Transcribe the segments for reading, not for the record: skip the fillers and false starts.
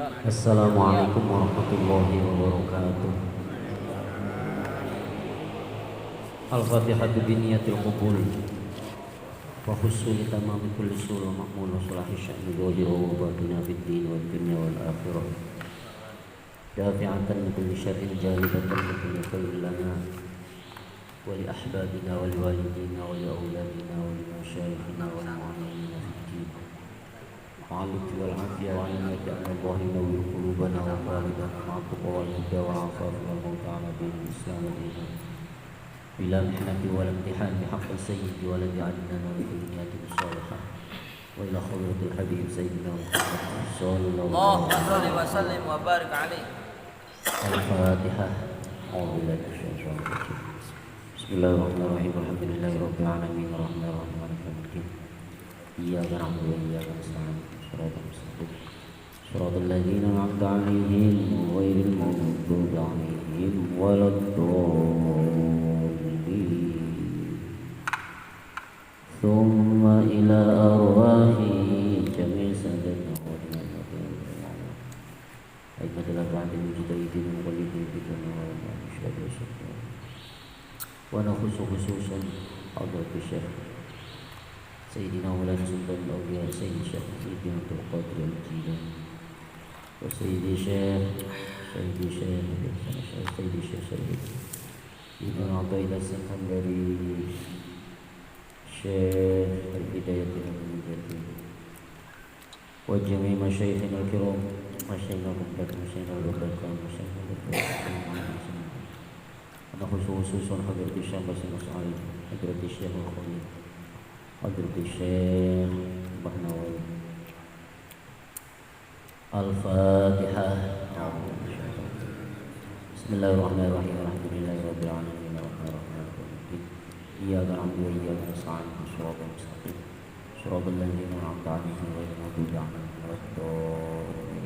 Assalamualaikum warahmatullahi wabarakatuh. Al-Fatihatu biniyatil qubul wa husuli tamami kulli surah ma'mul wa sulahi sya'ni dhahira wa batina fid din wa dunya wal akhirah dafi'atan min kulli syarrin jalibatan min kulli khairin lana wa li ahbabina wa li walidina wa li auladina wa li masyayikhina wa li mu'minina fid din wa'alaikum wal afiyah wa alamaka anna Allah yunawwir qulubana wa qalibana ma'atuqa wal huda wal afaf wal mawta'ala bil islam wal iman bila mihnati wal imtihan bihaqq sayyidi wa ladhi adnana wa kulliyatin salihah wa ila khadratil habib sayyidina Muhammad sallallahu alaihi wasallam wa barik alaihi. Al-Fatihah. Bismillahirrahmanirrahim. Alhamdulillahi rabbil alamin arrahmanirrahim maliki yaumiddin. Iyyaka na'budu wa iyyaka nasta'in. Shiratal mustaqim. Shiratal ladzina an'amta 'alaihim ghairil maghdubi 'alaihim waladdallin. ثم إلى أرواح جميع سادتنا أئمة الأربعة المجتهدين المقلدين في الدنيا والآخرة ونخص خصوصا حضرة الشيخ سيدنا مولانا سلطان الأولياء سيد الشيخ سيدنا عبد القادر الجيلاني وسيدي الشيخ ابن عطية السكندري Syekh Al-Hidayatul Mujahidin wa jami' masyayikhina al-kiram masyayikhina al-barakah masyayikhina ana khususan Hadrat Syekh Basim Sa'id Hadrat Syekh Al-Khalid Hadrat Syekh Bahnawal Al-Fatihah. Bismillahirrahmanirrahim. Alhamdulillahirabbil alamin. Iyyaka na'budu wa iyyaka nasta'in. Shiratal mustaqim. Shiratal ladzina an'amta 'alaihim ghairil maghdubi 'alaihim waladdallin.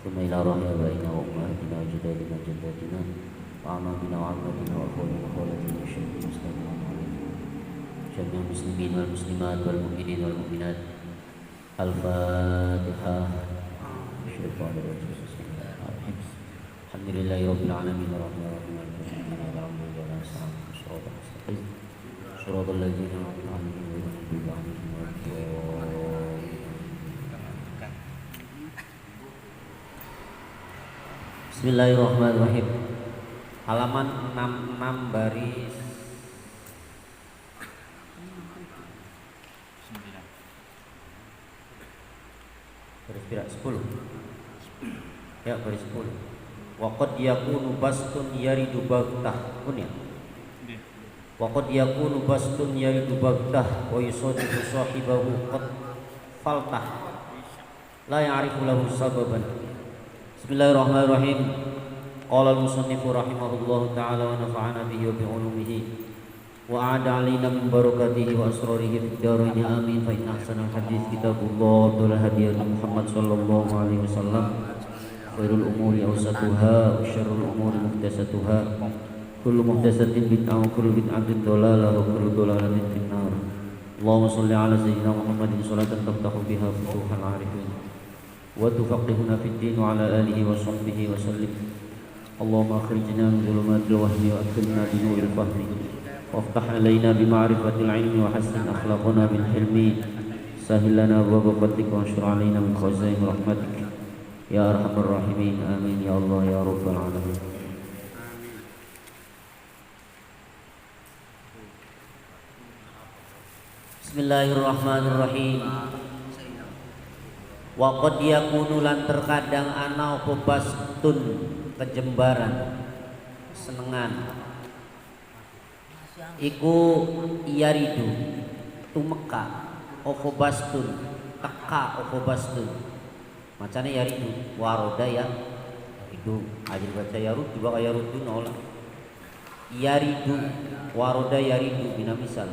Thumma ila abaina wa ummahatina wa ajdadina wa jaddatina wa ammatina wa ammatina wa akhwalina wa akhwalatina wa syaikhina muslimin jami'al muslimin wal muslimat wal mu'minin wal mu'minat. Al-Fatihah. Alhamdulillahi rabbil alamin arrahmanirrahim Shiratal ladzina an'amta 'alaihim ghairil maghdubi 'alaihim waladdallin. Bismillahirrahmanirrahim. Halaman 66 baris 10. Ya, baris 10. Wa qad yakunu bastun yaridu baghtah. Kunya. Waqad yakunu bastun yaridu baghtah wa yusadifu sahibahu qad faltah la ya'rifu lahu sababan. Bismillahirrahmanirrahim. Qala al-musannifu rahimahullahu ta'ala wa nafa'ana bihi wa bi'ulumihi wa a'ada 'alaina min barakatihi wa asrarihi fid dharain amin. Fa inna ahsanal hadits kitabullah wa khairal hadi Muhammad sallallahu alaihi wasallam. Khairul umuri awsatuha wa syarrul umuri muhdatsatuha. Kullu muhdatsatin bid'ah wa kullu bid'atin dhalalah wa kullu dhalalatin finnar. Allahumma shalli ala sayyidina Muhammadin sholatan taftahu biha futuhal arifin wa tufaqihuna fid din wa ala alihi wa sahbihi wa sallim. Allahumma akhrijna min dhulumatil wahmi wa adkhilna bi nuril fahmi waftah alaina bi ma'rifatil ilmi wa hassin akhlaqana bil hilmi sahhil lana abwaaba fadlika wa anshur alaina min khazain rahmatik ya arhamar rahimin. Amin ya Allah ya rabbal alamin. Bismillahirrahmanirrahim. Wa qad yakunu lan terkadang ana apa bastun kejembaran senengan iku yaridu tumeka apa bastun teka apa bastun macane yaridu waroda ya itu aja baca yarud juga kayak yarud nolak yaridu waroda yaridu bina misal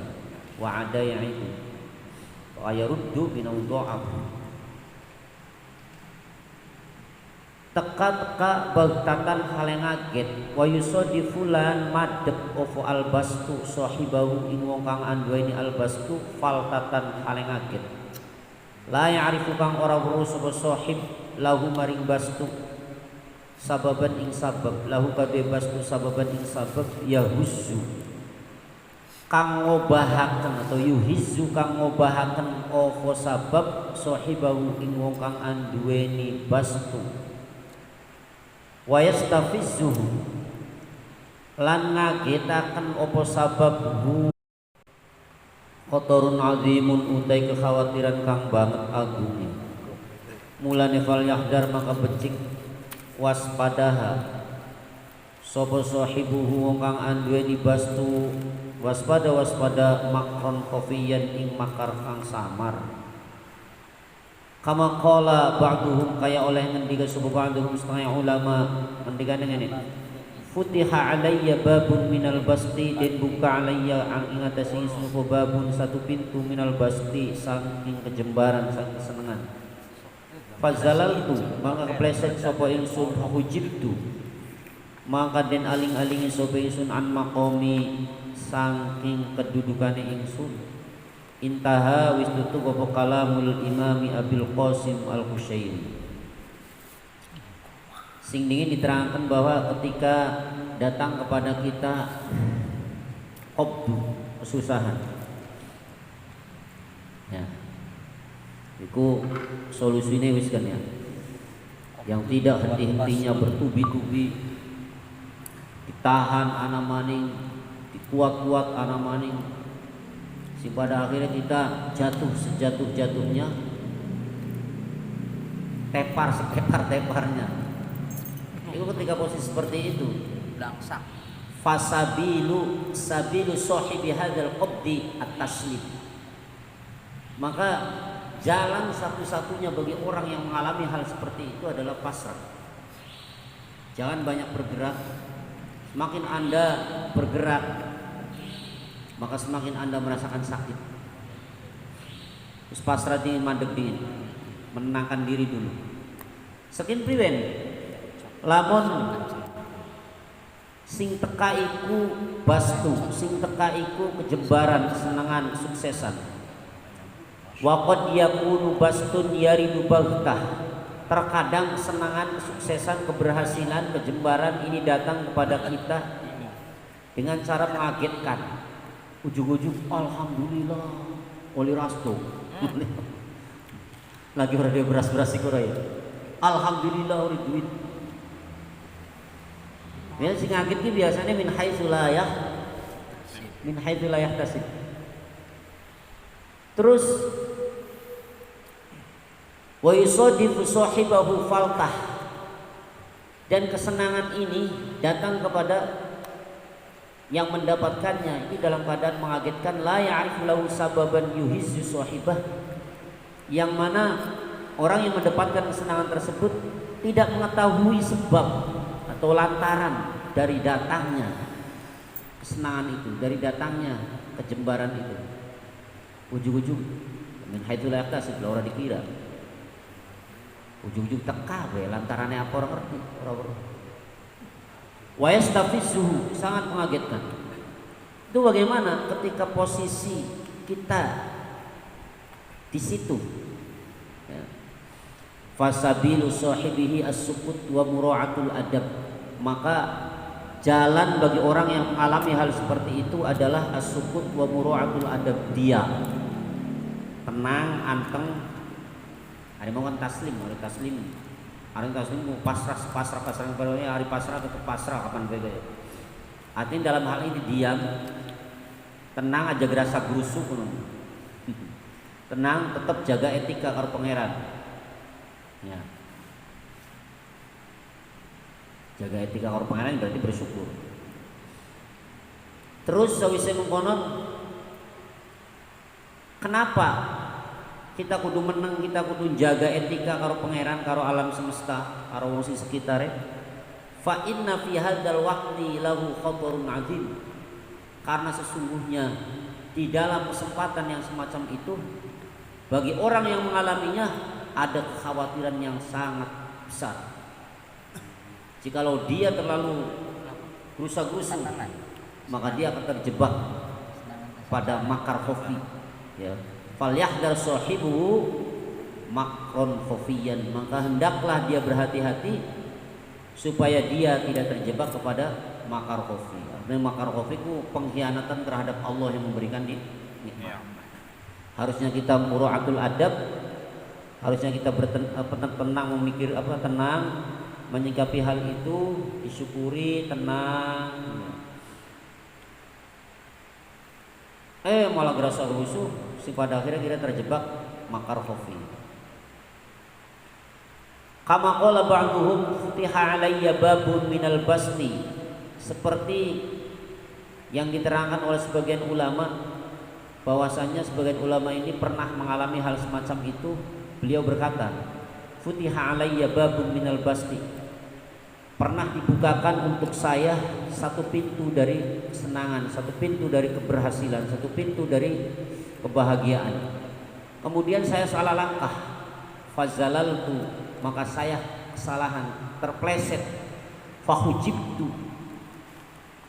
wa ada yang itu wa yaruddu bina udha'af teka-teka baghtatan hale ngaget wa yusadifu lan madhep opo albastu sahibahu ing wong kang anduweni albastu faltatan hale ngaget la ya'rifu kang ora weruh sapa sahib lahu maring bastu sababan ing sabab lahu kabeh bastu sababan ing sabab yahuzzu kang ngobahaken atau yuhizzu kang ngobahaken apa sabab sahibahu ing wong kang anduweni bastu wa yastafizzuhu lan ngagetaken apa sabab hu khotorun azimun utai kekhawatiran kang banget agungnya mulane fal yahdar maka becik waspadaha sapa sahibuhu wong kang anduweni bastu waspada makron khofiyan ing makar kang samar kama qala ba'duhum kaya oleh ngendika sapa ba'duhum setengah ulama ngendika ngene futiha alayya babun minal basti dan buka alayya ang ingatasi sapa babun satu pintu minal basti saking kejembaran saking kesenangan fazalaltu maka kepleset sapa ingsun hujibtu maka den aling-alingi sapa ingsun an maqami saking kedudukane ingsun intaha wis tutup apa kalamul imami Abil Qasim Al-Qushairi sing dingin diterangkan bahwa ketika datang kepada kita qabdu kesusahan ya iku solusine wis kan ya yang tidak henti-hentinya bertubi-tubi ditahan ana maning dikuat-kuat ana maning si pada akhirnya kita jatuh sejatuh-jatuhnya teparnya itu ketika posisi seperti itu Langsak. fasabilu sahibi hadzal qabdi at-taslim maka jalan satu-satunya bagi orang yang mengalami hal seperti itu adalah pasrah jangan banyak bergerak semakin Anda bergerak maka semakin Anda merasakan sakit terus pasrah di mandek dingin menenangkan diri dulu sekin priwen lamun sing teka iku bastu sing teka iku kejembaran kesenangan suksesan wa qad yakunu bastun yaridu baghtah terkadang kesenangan kesuksesan keberhasilan kejembaran ini datang kepada kita dengan cara mengagetkan ujug-ujug alhamdulillah oli rasto lagi ora beras-beras iku ya alhamdulillah oli duit ya sing ngaget ki biasanya min haitsu la yahtasib terus wa yusadifu sahibahu faltah dan kesenangan ini datang kepada yang mendapatkannya ini dalam keadaan mengagetkan la ya'rifu lahu sababan yuhizzu sahibah yang mana orang yang mendapatkan kesenangan tersebut tidak mengetahui sebab atau lantaran dari datangnya kesenangan itu dari datangnya kejembaran itu ujug-ujug min haitsu la yahtasib ora dikira ujug-ujug teka we lantarannya apa orang ngerti ora wa yastafizuhu sangat mengagetkan itu bagaimana ketika posisi kita di situ ya. Fasabilu sahibihi as-sukut wa mura'atul adab maka jalan bagi orang yang mengalami hal seperti itu adalah as-sukut wa mura'atul adab diam tenang anteng hari mau kan taslim mau pasrah hari pasrah tetap pasrah kapan beda ya artinya dalam hal ini diam tenang aja gerasa gerusuk tenang tetap jaga etika karo pangeran ya jaga etika karo pangeran berarti bersyukur terus sawise mengkonon kenapa kita kudu meneng kita kudu jaga etika karo pangeran karo alam semesta karo wong sing sekitare fa inna fi hadzal waqti lahu khatarun azim karena sesungguhnya di dalam kesempatan yang semacam itu bagi orang yang mengalaminya ada kekhawatiran yang sangat besar jikalau dia terlalu gerusa-gerusu maka dia akan terjebak pada makar khofi ya fal yahdar sahibu makron khofiyan, maka hendaklah dia berhati-hati supaya dia tidak terjebak kepada makar khofi. Artinya makar khofi itu pengkhianatan terhadap Allah yang memberikan nikmat. Harusnya kita muraatul adab, harusnya kita tenang memikir tenang menyikapi hal itu, disyukuri, tenang. Malah gerasa rusuh, pada akhirnya kita terjebak makar khofi. Kama qala ba'duhum futiha alayya babun minal basti, seperti yang diterangkan oleh sebagian ulama, bahwasanya sebagian ulama ini pernah mengalami hal semacam itu. Beliau berkata, futiha alayya babun minal basti, pernah dibukakan untuk saya satu pintu dari kesenangan, satu pintu dari keberhasilan, satu pintu dari kebahagiaan. Kemudian saya salah langkah, fazalaltu, maka saya kesalahan, terpleset, fahujibtu,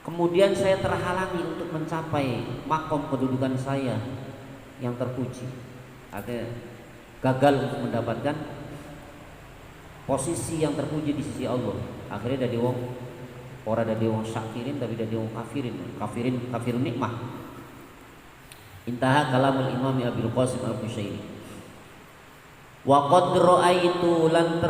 kemudian saya terhalangi untuk mencapai makom kedudukan saya yang terpuji. Artinya gagal untuk mendapatkan posisi yang terpuji di sisi Allah. Akhirnya dari wong ora dari wong syakirin, tapi dari wong kafirun nikmah. Intaha kalamul Imam Abil Qasim Al-Qushairi. Wa qad ra'aitu lan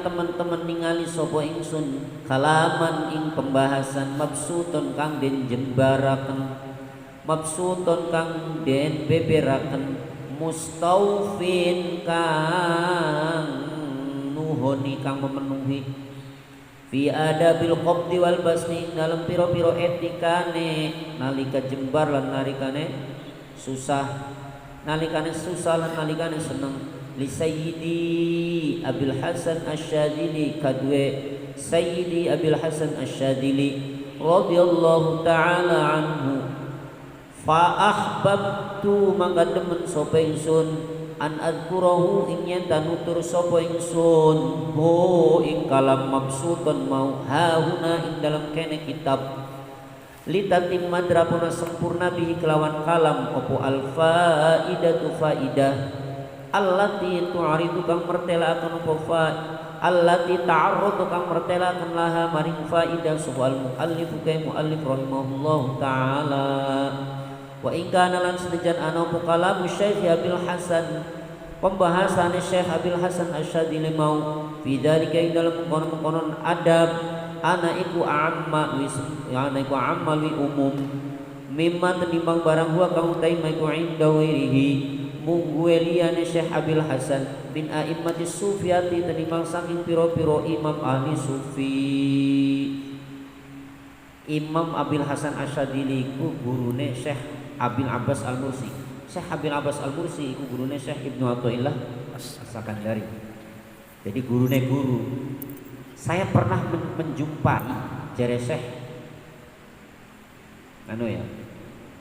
teman-teman ningali sapa ingsun kalaman ing pembahasan mabsutun kang den jembaraken, mabsutun kang den beberaken, mustaufin kang nuhoni kang memenuhi, fi adabil qabdi wal basni, dalam piro-piro etikane nalika jembar lan nalikane susah, nalikane susah lan nalikane seneng. Li sayyidi Abil Hasan Asyadili, kadue Sayyidi Abil Hasan Asyadili radhiyallahu ta'ala anhu. Fa akhbabtu, mangga demen sapa ingsun an adzkurahu ing yen tanutur sapa ingsun ho ing kalam mabsutun mau hauna ing dalam kene kitab, litatim madrapuna sempurna bihi kelawan kalam opo al faidatu faidah, allati tu'aridu kang mertela akan opo allati ta'arrudu kang mertela akan laha maring faidah sapa al muallif kay muallif rahimahullahu ta'ala. Wa in kana lan senajan ana opo kalam Syekh Abil Hasan, pembahasan Syekh Abil Hasan Asyadili mau fi dzalika dalam konon adab, ana iku amma wi umum mimma tenimbang barang huwa kang utai maiku inda wirihi mungguwe liyane Syekh Abil Hasan bin a'immati sufiyati, tenimbang saking piro-piro imam ahli sufi. Imam Abil Hasan Asyadili ku gurune Syekh Abil Abbas Al-Mursi. Syekh Abil Abbas Al-Mursi ku gurune Syekh Ibnu Athaillah As-Sakandari. Jadi gurune guru. Saya pernah menjumpai jere Syekh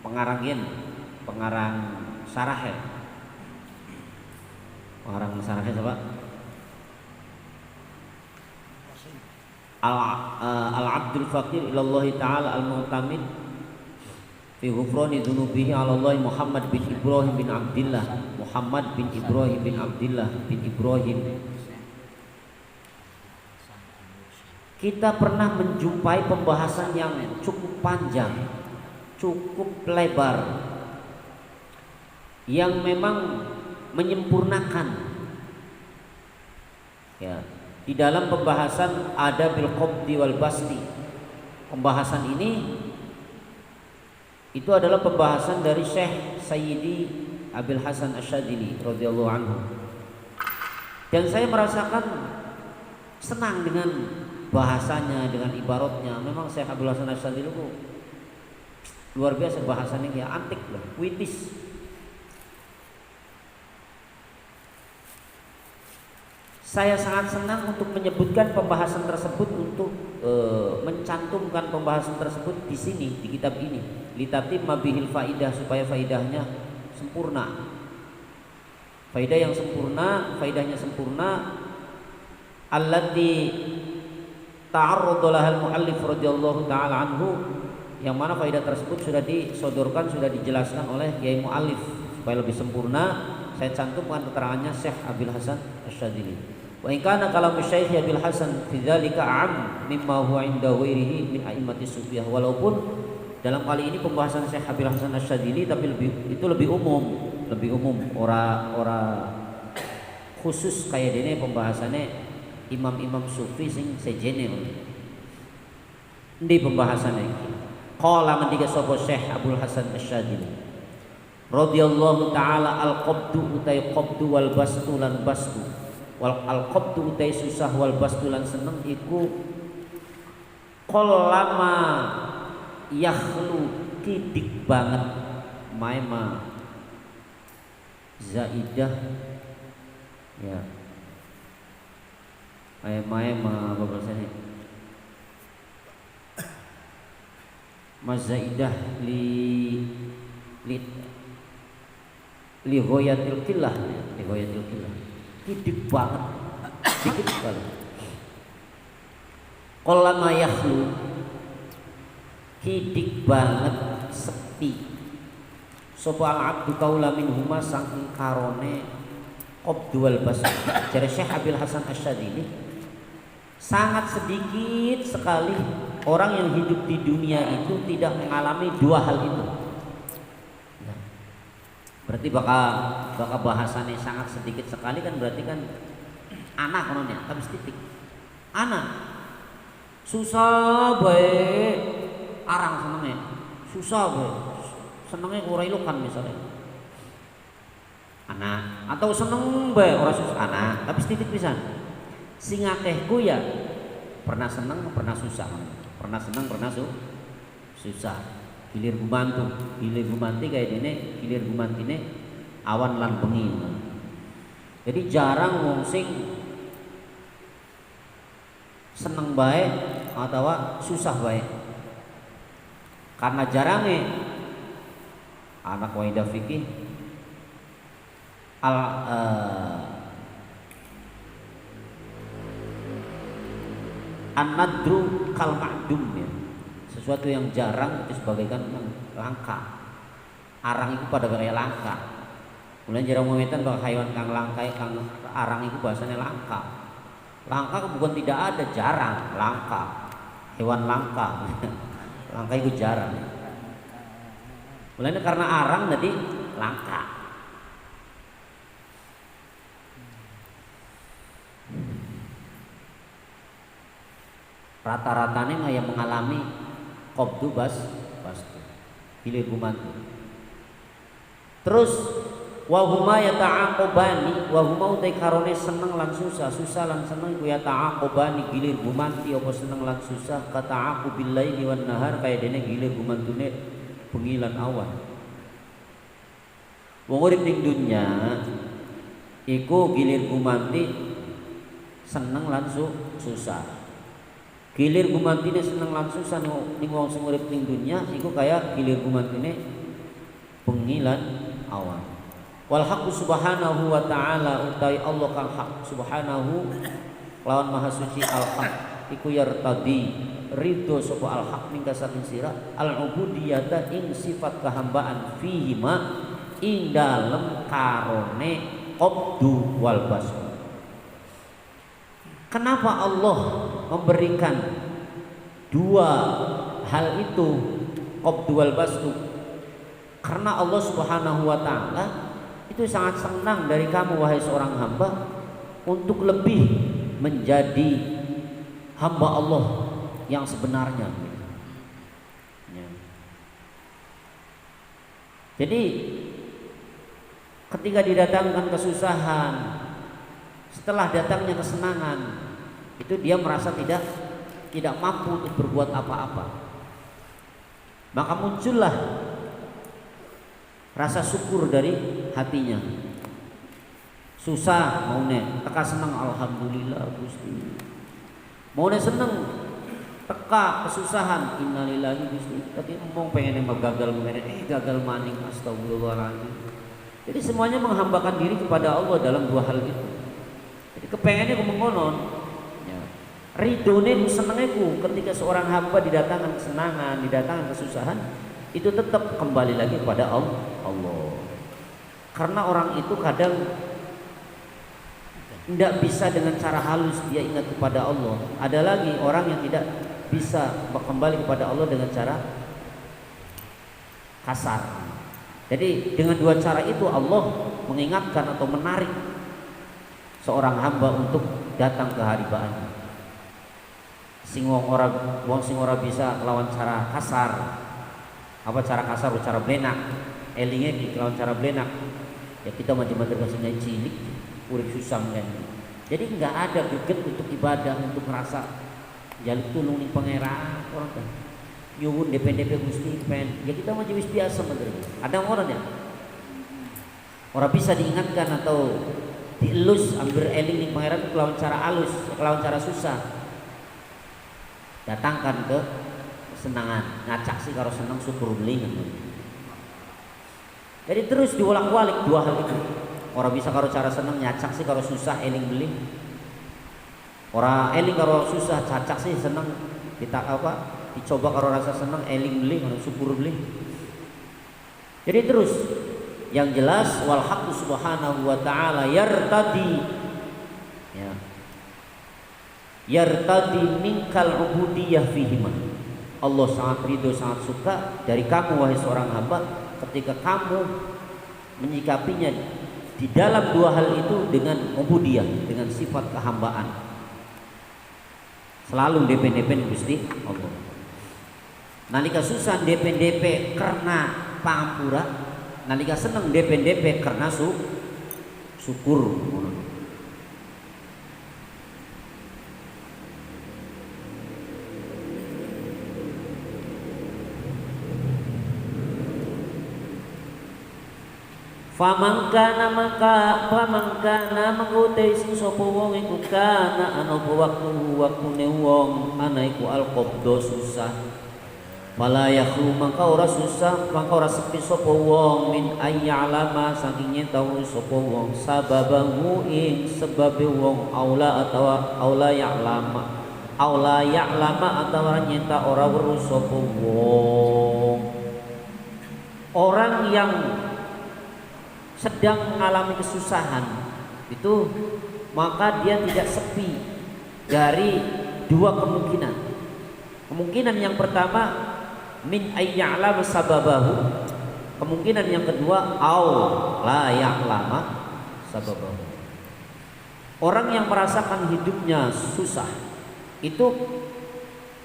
pengarang sarah pengarang sarahnya coba Al-Abdul Faqir ilallahi ta'ala al-mu'tamid fi ghufrani dzunubihi 'ala Allah Muhammad bin Ibrahim bin Abdillah, Muhammad bin Ibrahim bin Abdillah bin Ibrahim. Kita pernah menjumpai pembahasan yang cukup panjang, cukup lebar, yang memang menyempurnakan ya di dalam pembahasan adabil qabdi wal basti. Pembahasan ini itu adalah pembahasan dari Syekh Sayyidi Abil Hasan Asyadili radhiyallahu anhu. Dan saya merasakan senang dengan bahasanya, dengan ibaratnya. Memang Syekh Abil Hasan Asyadili itu luar biasa bahasanya, kayak antik loh, puitis. Saya sangat senang untuk menyebutkan pembahasan tersebut, untuk mencantumkan pembahasan tersebut di sini, di kitab ini, litatim mabihil faidah, supaya faidahnya sempurna, faidah yang sempurna, faidahnya sempurna, allati ta'arrada lahal muallif radhiyallahu ta'ala anhu, yang mana faidah tersebut sudah disodorkan, sudah dijelaskan oleh Kiai Muallif supaya lebih sempurna, saya cantumkan keterangannya Syekh Abil Hasan Asyadzili. Wa in kana kalam Syekh Abil Hasan fi dzalika 'am mimma huwa 'inda ghairihi min a'immati sufiyah. Walaupun dalam kali ini pembahasan Syekh Abil Hasan Asyadzili tapi lebih umum, ora khusus kayak dene pembahasannya imam-imam sufi sing sejene. Ndi pembahasannya iki. Qala ngendika sapa Syekh Abdul Hasan Asyadzili radhiyallahu taala al-qabdu utai qabdu wal bastu lan bastu wal al-qabdu utai susah wal bastu lan seneng iku qallama yakhlu tidik banget maema zaidah ya maema apa bahasanya mazaidah li ghayatil qillah tidik banget dikit sekali qallama yakhlu tidik banget sepi sapa al-abdu kaula minhuma saking karone qabdu wal basar. Jadi Syekh Abil Hasan Asyadzili sangat sedikit sekali orang yang hidup di dunia itu tidak mengalami dua hal itu. Berarti bakal bahasannya sangat sedikit sekali kan, berarti kan anak kononnya tapi titik anak susah baik arang senengnya susah baik senengnya kurailukan misalnya anak atau seneng baik orang susah anak tapi titik pisan sing akehku ya pernah seneng pernah susah pernah seneng pernah susah. Gilir gumanti kayak dene gilir gumantine awan lan bengi. Jadi jarang wong sing seneng bae atau susah bae. Karena jarangnya anak waidah fikih an-nadru kal ma'dum ya. Sesuatu yang jarang itu sebagaikan yang langka. Arang itu pada gaya langka. Mulai jarang memetan bahwa hewan kang langka kang arang itu bahasanya langka. Langka bukan tidak ada, jarang, langka. Hewan langka. Langka itu jarang. Mulai karena arang jadi langka. Rata-ratanya mah yang mengalami qabdu bastu gilir gumanti. Terus wahuma yata'aqobani wahuma utai karone seneng lan susah lan seneng ku yata'aqobani gilir gumanti apa seneng lan susah kata'aqu billaili wan nahar kaya dene gilir gumantune bengi lan awan. Wong urip ning dunya iku gilir gumanti seneng lan susah. Gilir gumantine seneng lan susah ning wong sing urip ning dunya iku kaya gilir gumantine bengi lan awan. Wal haqqu subhanahu wa ta'ala utai Allah kang hak subhanahu lawan maha suci al haq iku yartadi ridho sapa al haq ning saking sira al ubudiyata ing sifat kehambaan fihi ma ing dalem karone qabdu wal basar. Kenapa Allah memberikan dua hal itu qabdu wal bastu? Karena Allah Subhanahu wa taala itu sangat senang dari kamu wahai seorang hamba untuk lebih menjadi hamba Allah yang sebenarnya. Ya. Jadi ketika didatangkan kesusahan, setelah datangnya kesenangan, itu dia merasa tidak mampu untuk berbuat apa-apa. Maka muncullah rasa syukur dari hatinya. Susah maunya, teka senang alhamdulillah Gusti. Maunya seneng, teka kesusahan innalillahi Gusti. Tapi ngomong pengen gagal gagal maning astagfirullahaladzim. Jadi semuanya menghambakan diri kepada Allah dalam dua hal itu. Jadi kepengennya mengonon, ya. Ridone senengku ketika seorang hamba didatangkan kesenangan, didatangkan kesusahan, itu tetap kembali lagi kepada Allah. Karena orang itu kadang tidak bisa dengan cara halus dia ingat kepada Allah. Ada lagi orang yang tidak bisa kembali kepada Allah dengan cara kasar. Jadi dengan dua cara itu Allah mengingatkan atau menarik seorang hamba untuk datang ke haribaan. Sing wong ora bisa kelawan cara kasar. Apa cara kasar? Cara blenak. Elinge kelawan cara blenak. Ya kita macam-macam kasihnya cilik, urip susah kan. Jadi enggak ada greget untuk ibadah, untuk merasa jaluk tulung ning pangeran orang kan. Nyuwun DP Gusti pen. Ya kita mah wis biasa menerima. Ada orang ya. Orang bisa diingatkan atau dielus ambil eling ning pangeran kelawan cara alus, kelawan cara susah. Datangkan ke kesenangan, ngacak sih kalau senang syukur beli. Jadi terus diulang-walik dua hal itu. Orang bisa kalau cara senang nyacak sih kalau susah eling beli. Orang eling kalau susah cacak sih senang dicoba kalau rasa senang eling beli kalau syukur beli. Jadi terus yang jelas wal haqqu subhanahu wa ta'ala yartadi ya. Yartadi minkal ubudiyah fihima. Allah sangat ridho, sangat suka dari kamu wahai seorang hamba ketika kamu menyikapinya di dalam dua hal itu dengan ubudiyah, dengan sifat kehambaan. Selalu depen Gusti Allah. Nalika susah depen karena pangampura, nalika seneng depen karena syukur. Famangkana mangutai sing sapa wong iku kana ana waktune wong ana iku alqabdo susah. Fala yakhlu mangka ora susah, mangka ora sepi sapa wong min ayya'lama saking nyentau sapa wong sababahu ing sebabe wong aula ya'lama atawa nyenta ora weruh sapa wong. Orang yang sedang mengalami kesusahan itu maka dia tidak sepi dari dua kemungkinan. Kemungkinan yang pertama min ayya'lama sababahu. Kemungkinan yang kedua au la ya'lama sababahu. Orang yang merasakan hidupnya susah itu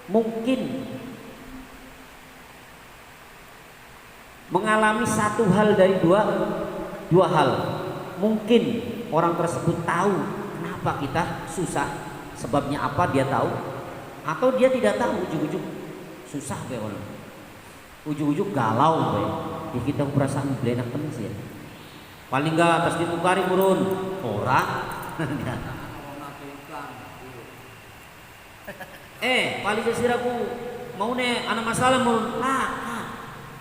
mungkin mengalami satu hal dari dua hal. Mungkin orang tersebut tahu kenapa kita susah, sebabnya apa dia tahu, atau dia tidak tahu, ujung-ujung susah be orang, ujung-ujung galau be. Ya kita perasaan belenak temen sih ya. Paling enggak atas ditukari burun ora. Paling sesiraku mau nih anak masalah murun lah.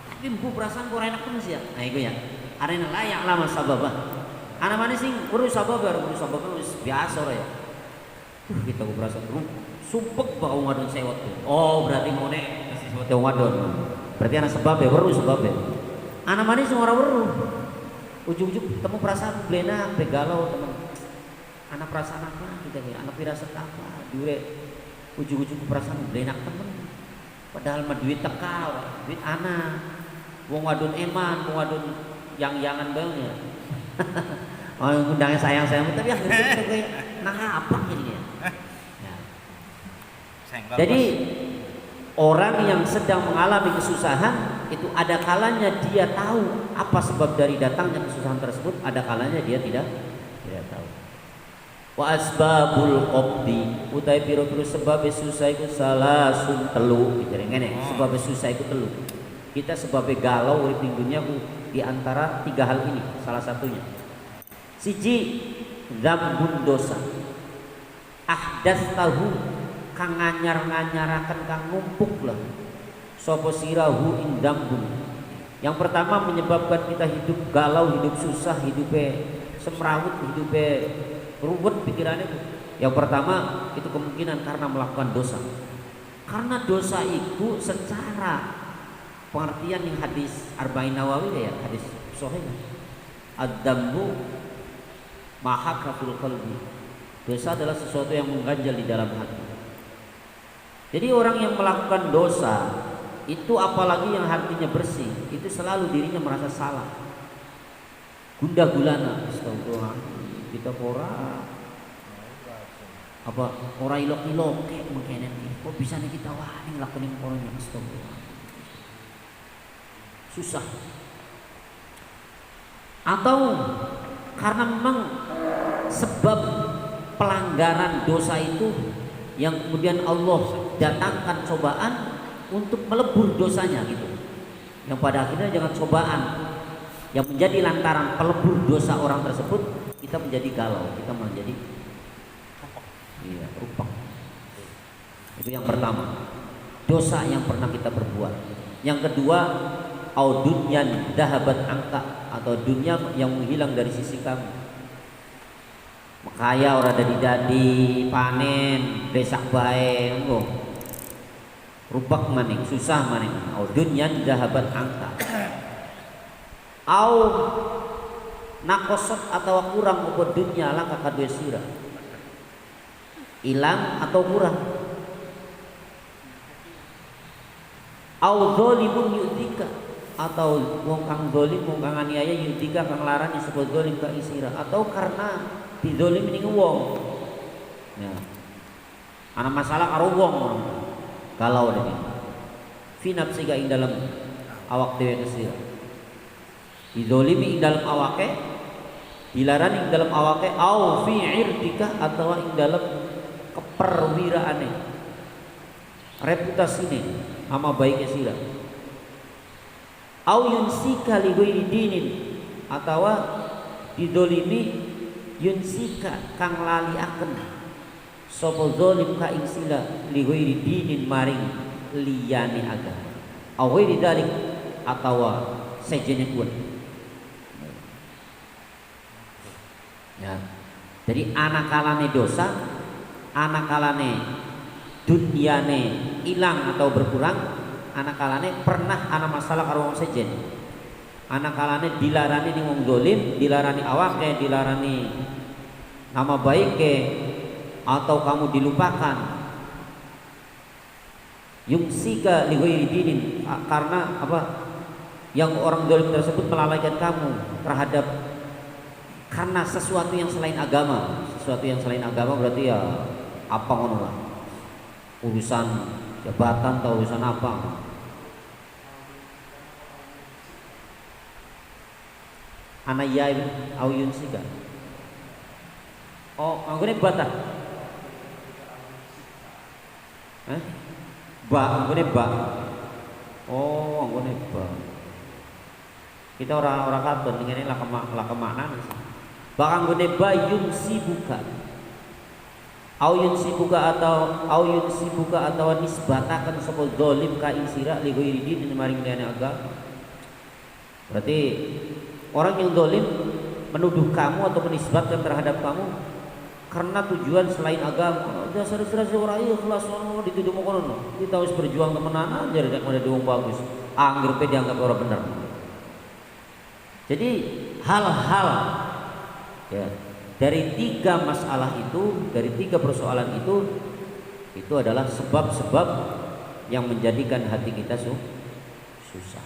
Tapi bu perasaan kok enak temen sih ya. Nah itu ya. Arena layak lama sababah. Anak mana sih urus sababah wis biasa ora ya. Kita ku berasa sumpek bau ngadon sewot. Oh, berarti mau nek kasih sewot ngadon. Berarti anak sebabnya weruh sebabnya. Anak mana sing ora weruh. Ujung-ujung ketemu perasaan blena begalau teman. Anak perasaan apa kita ya? Anak firasat apa? Dure ujung-ujung perasaan blena teman. Padahal mah duit teka, duit anak. Wong wadon eman, wong wadon yang-yangan banget. Oh, undangnya sayang-sayang tapi nah apa jadinya? Ya. Jadi orang yang sedang mengalami kesusahan itu ada kalanya dia tahu apa sebab dari datangnya kesusahan tersebut, ada kalanya dia tidak tahu. Wa asbabul qabdi utai piro-piro sebab susah iku salasun telu gitu ngene. Sebab susah iku telu. Kita sebagai galau urip ning dunia di antara tiga hal ini salah satunya. Siji dzambun dosa. Ahdas tahu kang nganyar-nganyaraken kang ngumpuk lah. Sapa sirahu ing dzambun. Yang pertama menyebabkan kita hidup galau, hidup susah, hidupnya semrawut, hidupnya ruwet pikirannya. Yang pertama itu kemungkinan karena melakukan dosa. Karena dosa itu secara pengertian yang hadis Arba'in Nawawi ya, hadis sahih. Ad-dambu mahaka fil qalbi. Dosa adalah sesuatu yang mengganjal di dalam hati. Jadi orang yang melakukan dosa itu, apalagi yang hatinya bersih, itu selalu dirinya merasa salah. Gundah gulana, astagfirullah. Kita ora apa ora ilok-ilok kayak mengkenen. Kok bisa nih kita wani ngelakuin kornya, astagfirullah. Susah. Atau karena memang sebab pelanggaran dosa itu yang kemudian Allah datangkan cobaan untuk melebur dosanya gitu. Yang pada akhirnya dengan cobaan yang menjadi lantaran pelebur dosa orang tersebut, kita menjadi galau, kita menjadi rupak. Itu yang pertama, dosa yang pernah kita perbuat. Yang kedua, audunyan dahabat angka, atau dunia yang menghilang dari sisi kamu. Makaya orang dadi panen besak bae engko rupak maning susah maning audunyan dahabat angka. Au nakosot atau kurang apa dunia lah kakak dua sirah, hilang atau kurang. Au zalimun yu'dika, atau wong kang zalim wong kang aniaya yu'dika kang larang disebut zalim ka isira, atau karena dizolim ini wong. Ya. Ana masalah karo wong galau deh. Fi nafsika ing dalam awak dhewe kesira. Dizolimi ing dalam awake, dilarang ing dalam awake, au fi irdika, atau ing dalam keperwiraane, reputasine ama baiknya sira. Au yunsika li ghairi dinin, atau dizolimi yunsika kang lali aken sapa zalim ka ing sila li ghairi dinin maring liyane agama. Au ghairi dalik, atawa sejene kuat. Ya. Jadi anak kalane dosa, anak kalane dunyane hilang atau berkurang, anak kalane pernah ana masalah karo wong sejen. Anak kalane dilarani ning wong zalim, dilarani awake, dilarani nama baik atau kamu dilupakan. Yumsika li ghairi dinin, karena apa? Yang orang zalim tersebut melalaikan kamu terhadap karena sesuatu yang selain agama. Sesuatu yang selain agama berarti ya apa ngono lah. Urusan jabatan atau urusan apa. Anaya au yunsika. Oh, anggone bata. Anggone ba. Oh, anggone ba. Kita orang-orang katon ngene lah kemana sih. Ba anggone ba yunsibuka. Au yunsibuka atau nisbatakan sapa zalim ka ing sira li ghairi din maring liyane agama. Berarti orang yang zalim menuduh kamu atau menisbatkan terhadap kamu karena tujuan selain agama. Dasar-dasar ora ikhlas ono dituduh mokono. Kita harus berjuang temenan aja rek ada wong bagus. Anggere dianggap ora bener. Jadi hal-hal ya dari tiga masalah itu, dari tiga persoalan itu adalah sebab-sebab yang menjadikan hati kita susah.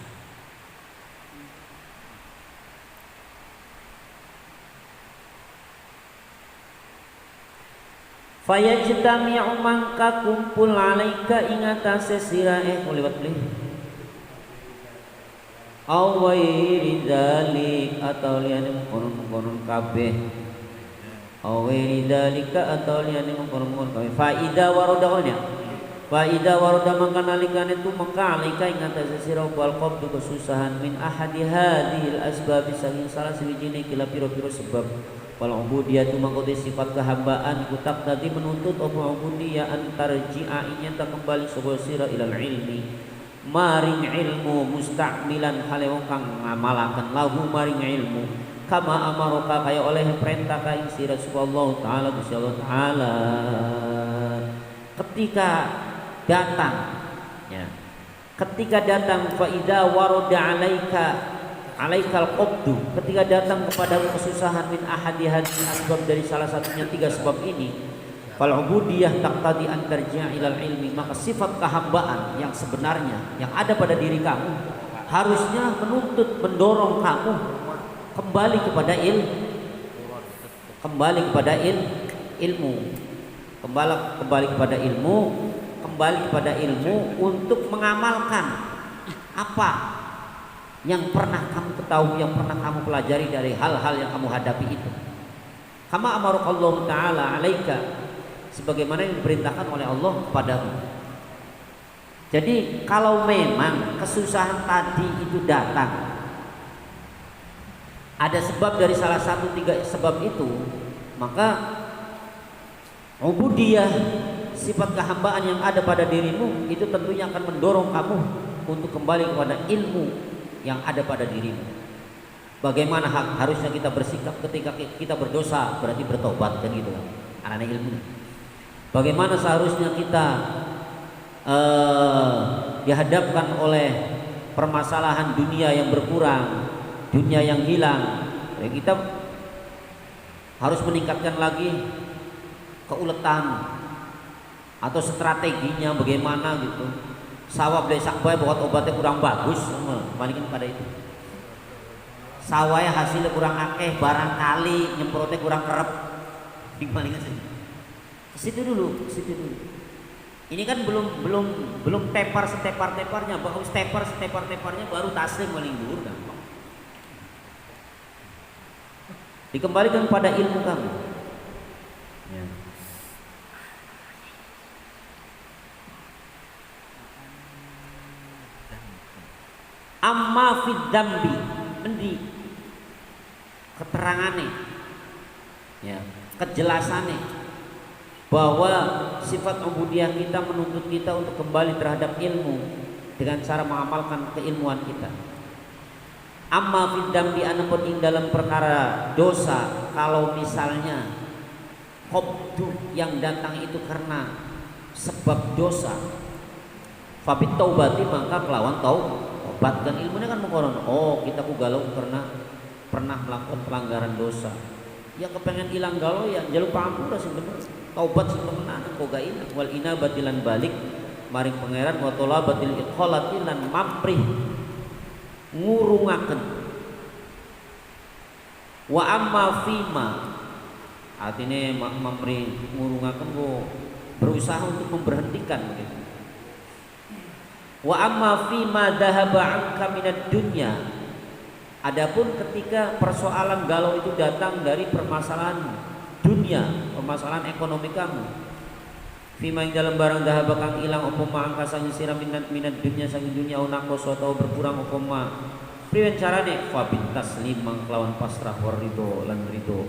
Fayajtami'u mangka kumpul alaika ing atase sira lewat beli. Aw ghairi dzalik, atau liyane konon kabeh. Aw ghairi dzalika, atau liyane konon kabeh. Fa idza warada mangka nalikane tu mangka alaika ing atase sira wal qabdu kesusahan min ahadi hadhil asbab saking salah sawijine kila pira-pira sebab. Wal ubudiyatu mangkote sifat kehambaan iku tak tadi menuntut apa ubudiyah antarji'a inya tak kembali sapa sira ilal ilmi maring ilmu musta'milan hale wong kang ngamalaken lahu maring ilmu kama amaroka kaya oleh perintah ka ing sira subhanallah taala Gusti Allah taala ketika datang fa idza warada alaika alaikal qabdu, ketika datang kepada kesusahan min ahadi hadhihi asbab, dari salah satunya 3 sebab ini, fal ubudiyah taqtadi an tarji'a ilal ilmi, maka sifat kehambaan yang sebenarnya yang ada pada diri kamu harusnya menuntut, mendorong kamu kembali kepada ilmu, kembali kepada ilmu untuk mengamalkan apa yang pernah kamu ketahui, yang pernah kamu pelajari dari hal-hal yang kamu hadapi itu. Kama amarakallahu ta'ala alaika, sebagaimana yang diperintahkan oleh Allah kepadamu. Jadi kalau memang kesusahan tadi itu datang, ada sebab dari salah satu 3 sebab itu, maka ubudiyah, sifat kehambaan yang ada pada dirimu itu tentunya akan mendorong kamu untuk kembali kepada ilmu yang ada pada dirimu. Bagaimana harusnya kita bersikap ketika kita berdosa, berarti bertobat, kan gitu kan, karena ilmu. Bagaimana seharusnya kita dihadapkan oleh permasalahan dunia yang berkurang, dunia yang hilang, ya kita harus meningkatkan lagi keuletan atau strateginya bagaimana gitu. Sawah beli sakbay buat obatnya kurang bagus, balikin pada itu. Sawahnya hasilnya kurang akeh, barangkali nyemprotnya kurang kerep, dibalikin saja. Ke situ dulu. Ini kan belum tepar-teparnya, baru tepar-teparnya baru taslim paling dulu gampang. Dikembalikan pada ilmu kamu. Ya. Amma fid dambi, endi keterangane, ya, kejelasannya bahwa sifat ubudiyah kita menuntut kita untuk kembali terhadap ilmu dengan cara mengamalkan keilmuan kita. Amma fid dambi, anapun ing dalam perkara dosa, kalau misalnya qabdu yang datang itu karena sebab dosa, fabit taubati, maka kelawan taubat. Dan ilmunya kan mengkonon, oh kita ku galau karena pernah melakukan pelanggaran dosa, ya kepengen hilang galau, ya jalur pampura sih bener, taubat sih temenan, koga inak wal ina batilan balik maring pangeran, wa talabatil iqhalati lan mamprih ngurungaken. Wa amma fima, artinya mamprih ngurungaken, berusaha untuk memberhentikan begitu. Wa amma fima dhahaba anka minad dunya, adapun ketika persoalan galau itu datang dari permasalahan dunia, permasalahan ekonomi kamu, fima yang dalam barang dhahaba kang ilang apa ma angka sang sira minad dunya sang dunya unaqos atau berkurang apa ma, priwen carane fa bin taslim mangklawan pasrah war ridho lan ridho,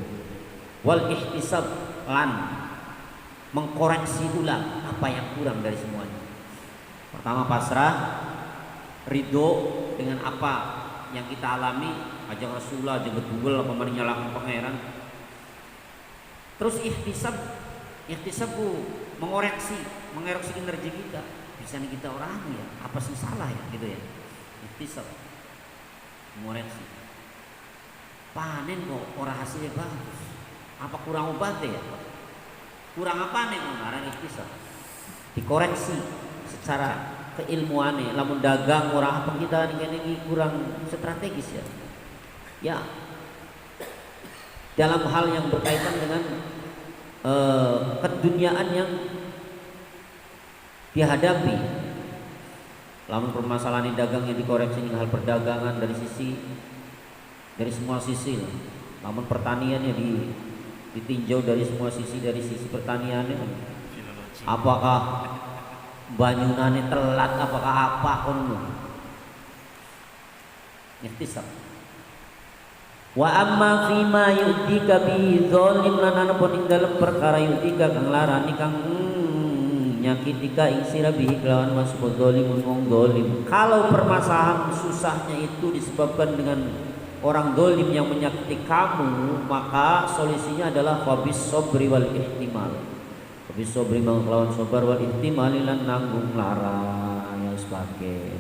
wal ihtisab lan mengkoreksi ulang apa yang kurang dari semuanya. Pertama pasrah, ridho dengan apa yang kita alami, ajang Rasulullah, ajang betul apa mana nyalakan pangeran. Terus ihtisab mengoreksi energi kita. Bisa nih kita orang ya, apa sih salah ya gitu ya. Ihtisab mengoreksi. Panen kok orang hasilnya bagus. Apa kurang obatnya ya? Kurang apa nih orang ihtisab? Dikoreksi secara keilmuannya, lamun dagang orang apa kita ini kurang strategis ya. Ya, dalam hal yang berkaitan dengan keduniaan yang dihadapi, lamun permasalahan dagang yang dikoreksi dengan hal perdagangan dari semua sisi lah. Lamun pertaniannya ditinjau dari semua sisi, dari sisi pertaniannya, apakah banyunane telat, apakah apa kono. Ihtisab. Wa amma fima yudika bi zalim, lan anapun ing dalem perkara yudika kang larani kang nyakitika ing sira bihi kelawan masuk zalimun wong zalim. Kalau permasalahan susahnya itu disebabkan dengan orang zalim yang menyakiti kamu, maka solusinya adalah fabis sabri wal ihtimal. Bisa beri mengelawan sobar wal ihtimali lan nanggung lara yang sebagai.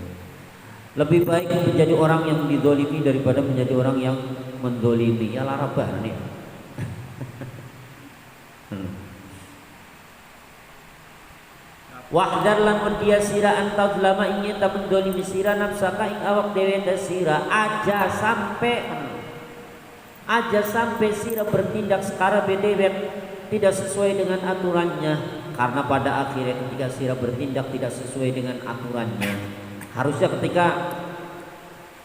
Lebih baik menjadi orang yang didolimi daripada menjadi orang yang mendolimi. Ya larabah nih. Wahdar lan wendia sira anta ulama ingin ta mendolimi sira nafsaka ing awak dhewe sira aja sampai sira bertindak sekara bedewek tidak sesuai dengan aturannya, karena pada akhirnya ketika sira bertindak tidak sesuai dengan aturannya, harusnya ketika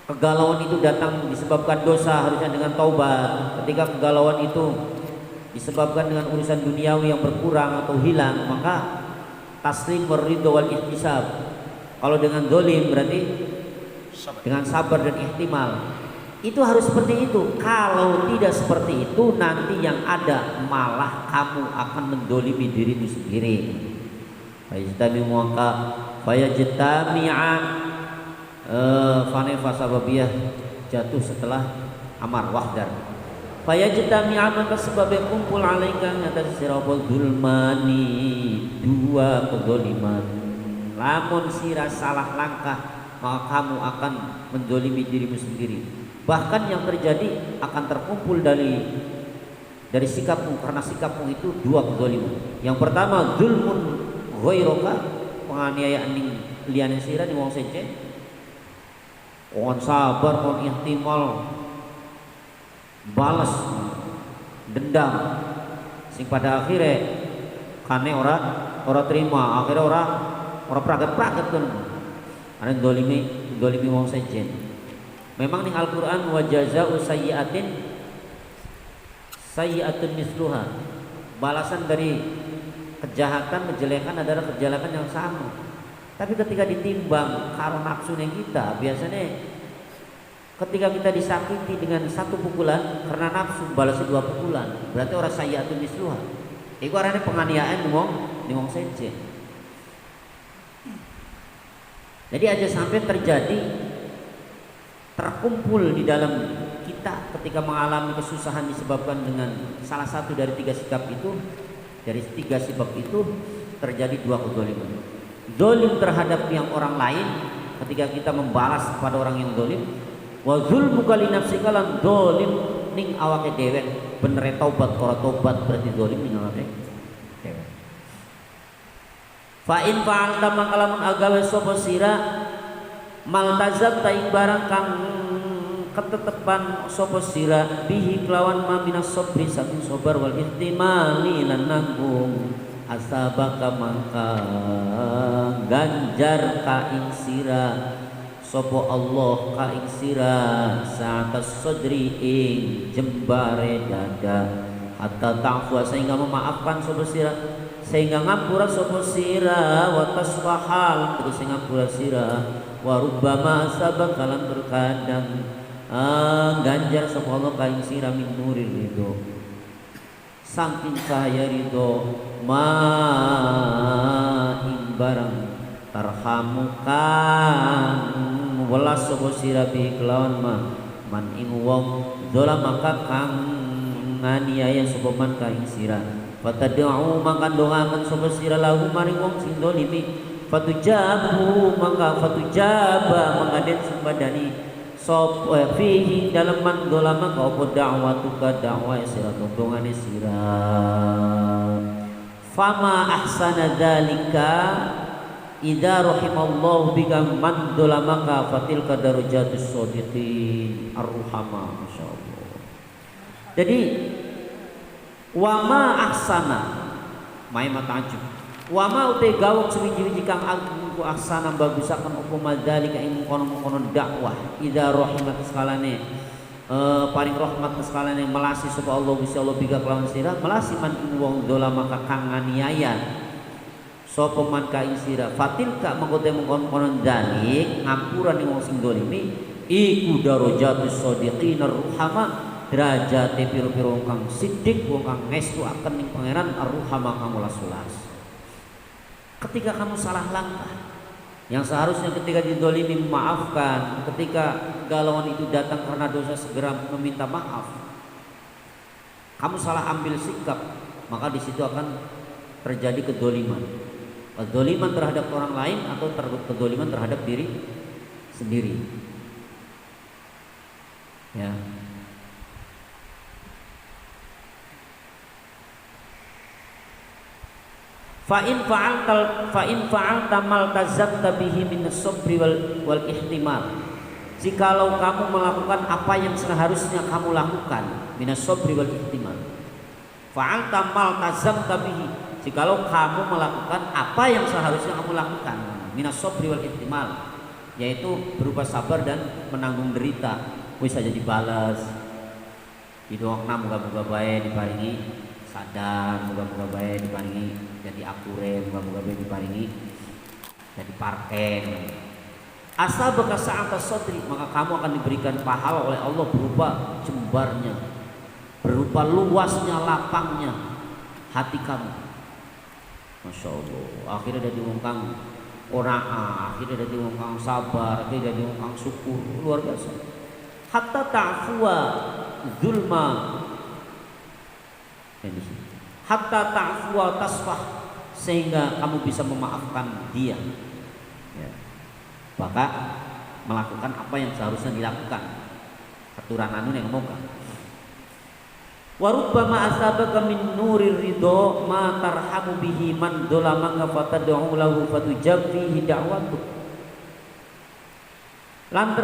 kegalauan itu datang disebabkan dosa harusnya dengan taubat. Ketika kegalauan itu disebabkan dengan urusan duniawi yang berkurang atau hilang, maka taslim waridho wal ihtisab. Kalau dengan dolim berarti dengan sabar dan ihtimal. Itu harus seperti itu. Kalau tidak seperti itu, nanti yang ada malah kamu akan mendolimi dirimu sendiri. Fayajtami muaka fayajtami'a fanefa sababiyah jatuh setelah amar wahdar. Fayajtami'a maka sebabnya kumpul alaika atas sirabul dulmani dua kedoliman. Lamun sirah salah langkah maka kamu akan mendolimi dirimu sendiri. Bahkan yang terjadi akan terkumpul dari sikapmu, karena sikapmu itu dua kedoliman. Yang pertama zulmun ghairaka, penganiayaan ning liyane sira ning wong sece. Kon sabar, kon ihtimal, balas dendam sing pada akhirnya kane ora terima, akhirnya ora pragat-pragat kan. Ana dolimi wong sejen. Memang ning Al-Qur'an wa jazaa'u sayyi'atin misluha. Balasan dari kejahatan, kejelekan adalah kejelekan yang sama. Tapi ketika ditimbang karo nafsunya kita, biasanya ketika kita disakiti dengan satu pukulan karena nafsu balasnya dua pukulan, berarti orang sayyi'atun misluha. Iku arane penganiayaan ning wong sejen. Jadi aja sampai terjadi terkumpul di dalam kita ketika mengalami kesusahan disebabkan dengan salah satu dari tiga sikap itu, dari tiga sifat itu terjadi dua kezaliman. Zalim terhadap yang orang lain ketika kita membalas kepada orang yang zalim, wa zulmuka li nafsika lan zalim ning awake dhewe. Bener taubat ora taubat berarti zalim ning awake dhewe. Fa in fa'alta mangkalamun agawe sapa sira maltazab taing barang kang ketetepan sapa sira bihi kelawan ma minas sabri saking sabar wal ihtimali lan nanggung asabaka mangka ganjar ka ing sira sapa Allah ka ing sira sa'atas sadri ing jembare dada hatta ta'fu sehingga memaafkan sapa sira, sehingga ngapura sapa sira wa tasfahal terus ngapura sira wa rubbama sabakalan terkadang ganjar sapa Allah ka ing sira min nurir ridho saking cahaya ridho ma ing barang tarhamukan welas sapa sira bi kelawan man ing wong dolamaka kang nganiaya sapa man ka ing sira fatad'u maka doakan sapa sira lahu maring wong sing dolimi fatujabu maka fatujaba mengaden sumbadani sop fihi dalam man dolama ka apa da'watuka da'wa sira tongane sira fama ahsana dzalika idza rahimallahu bika man dolamaka fatilka darajatus shadiqin ar-ruhama masyaallah. Jadi wama ahsana mai matajub wama utai gawok sewiji-wiji kang agung ku ahsana bagusakan apa madzalika ing kono-kono dakwah idza rahimat skalane paring rahmat skalane melasi sapa Allah Gusti Allah bika kelawan sira melasi man ing wong dolama kang nganiaya sapa man ka ing sira fatilka mengkote mengkon-kono dalik ngampura ning wong sing dolimi iku darajatus shadiqin ar-ruhama derajate piro-piro wong kang sidik wong kang ngestuaken ning pangeran ar-ruhama kang welas-welas. Ketika kamu salah langkah yang seharusnya ketika didolimi memaafkan, ketika galauan itu datang karena dosa segera meminta maaf, kamu salah ambil sikap, maka di situ akan terjadi kedoliman terhadap orang lain atau kedoliman terhadap diri sendiri. Ya. Fa in fa'alta maltazamta bihi min as-sabri wal ihtimal. Jikalau kamu melakukan apa yang seharusnya kamu lakukan, min as-sabri wal ihtimal. Fa'alta maltazamta bihi. Jikalau kamu melakukan apa yang seharusnya kamu lakukan, min as-sabri wal ihtimal, yaitu berupa sabar dan menanggung derita. Wis aja dibalas. Didoakan moga-moga bae diparingi sadar, moga-moga bae diparingi jadi akure, moga-moga bae diparingi jadi parken. Asa bekas saat sodri, maka kamu akan diberikan pahala oleh Allah berupa jembarnya, berupa luasnya, lapangnya hati kamu. Masya Allah. Akhirnya ada diungkang orang, akhirnya ada diungkang sabar, akhirnya ada diungkang syukur, luar biasa. Hatta ta'fuwa zulma, hatta ta'fuwa tasfah, sehingga kamu bisa memaafkan dia. Ya. Maka melakukan apa yang seharusnya dilakukan, aturan anu yang moga. Wa rubbama asabaka min nurir ridho ma tarhamu bihi man dolamaka fatad'u lahu fatujab fihi da'watuk. Lan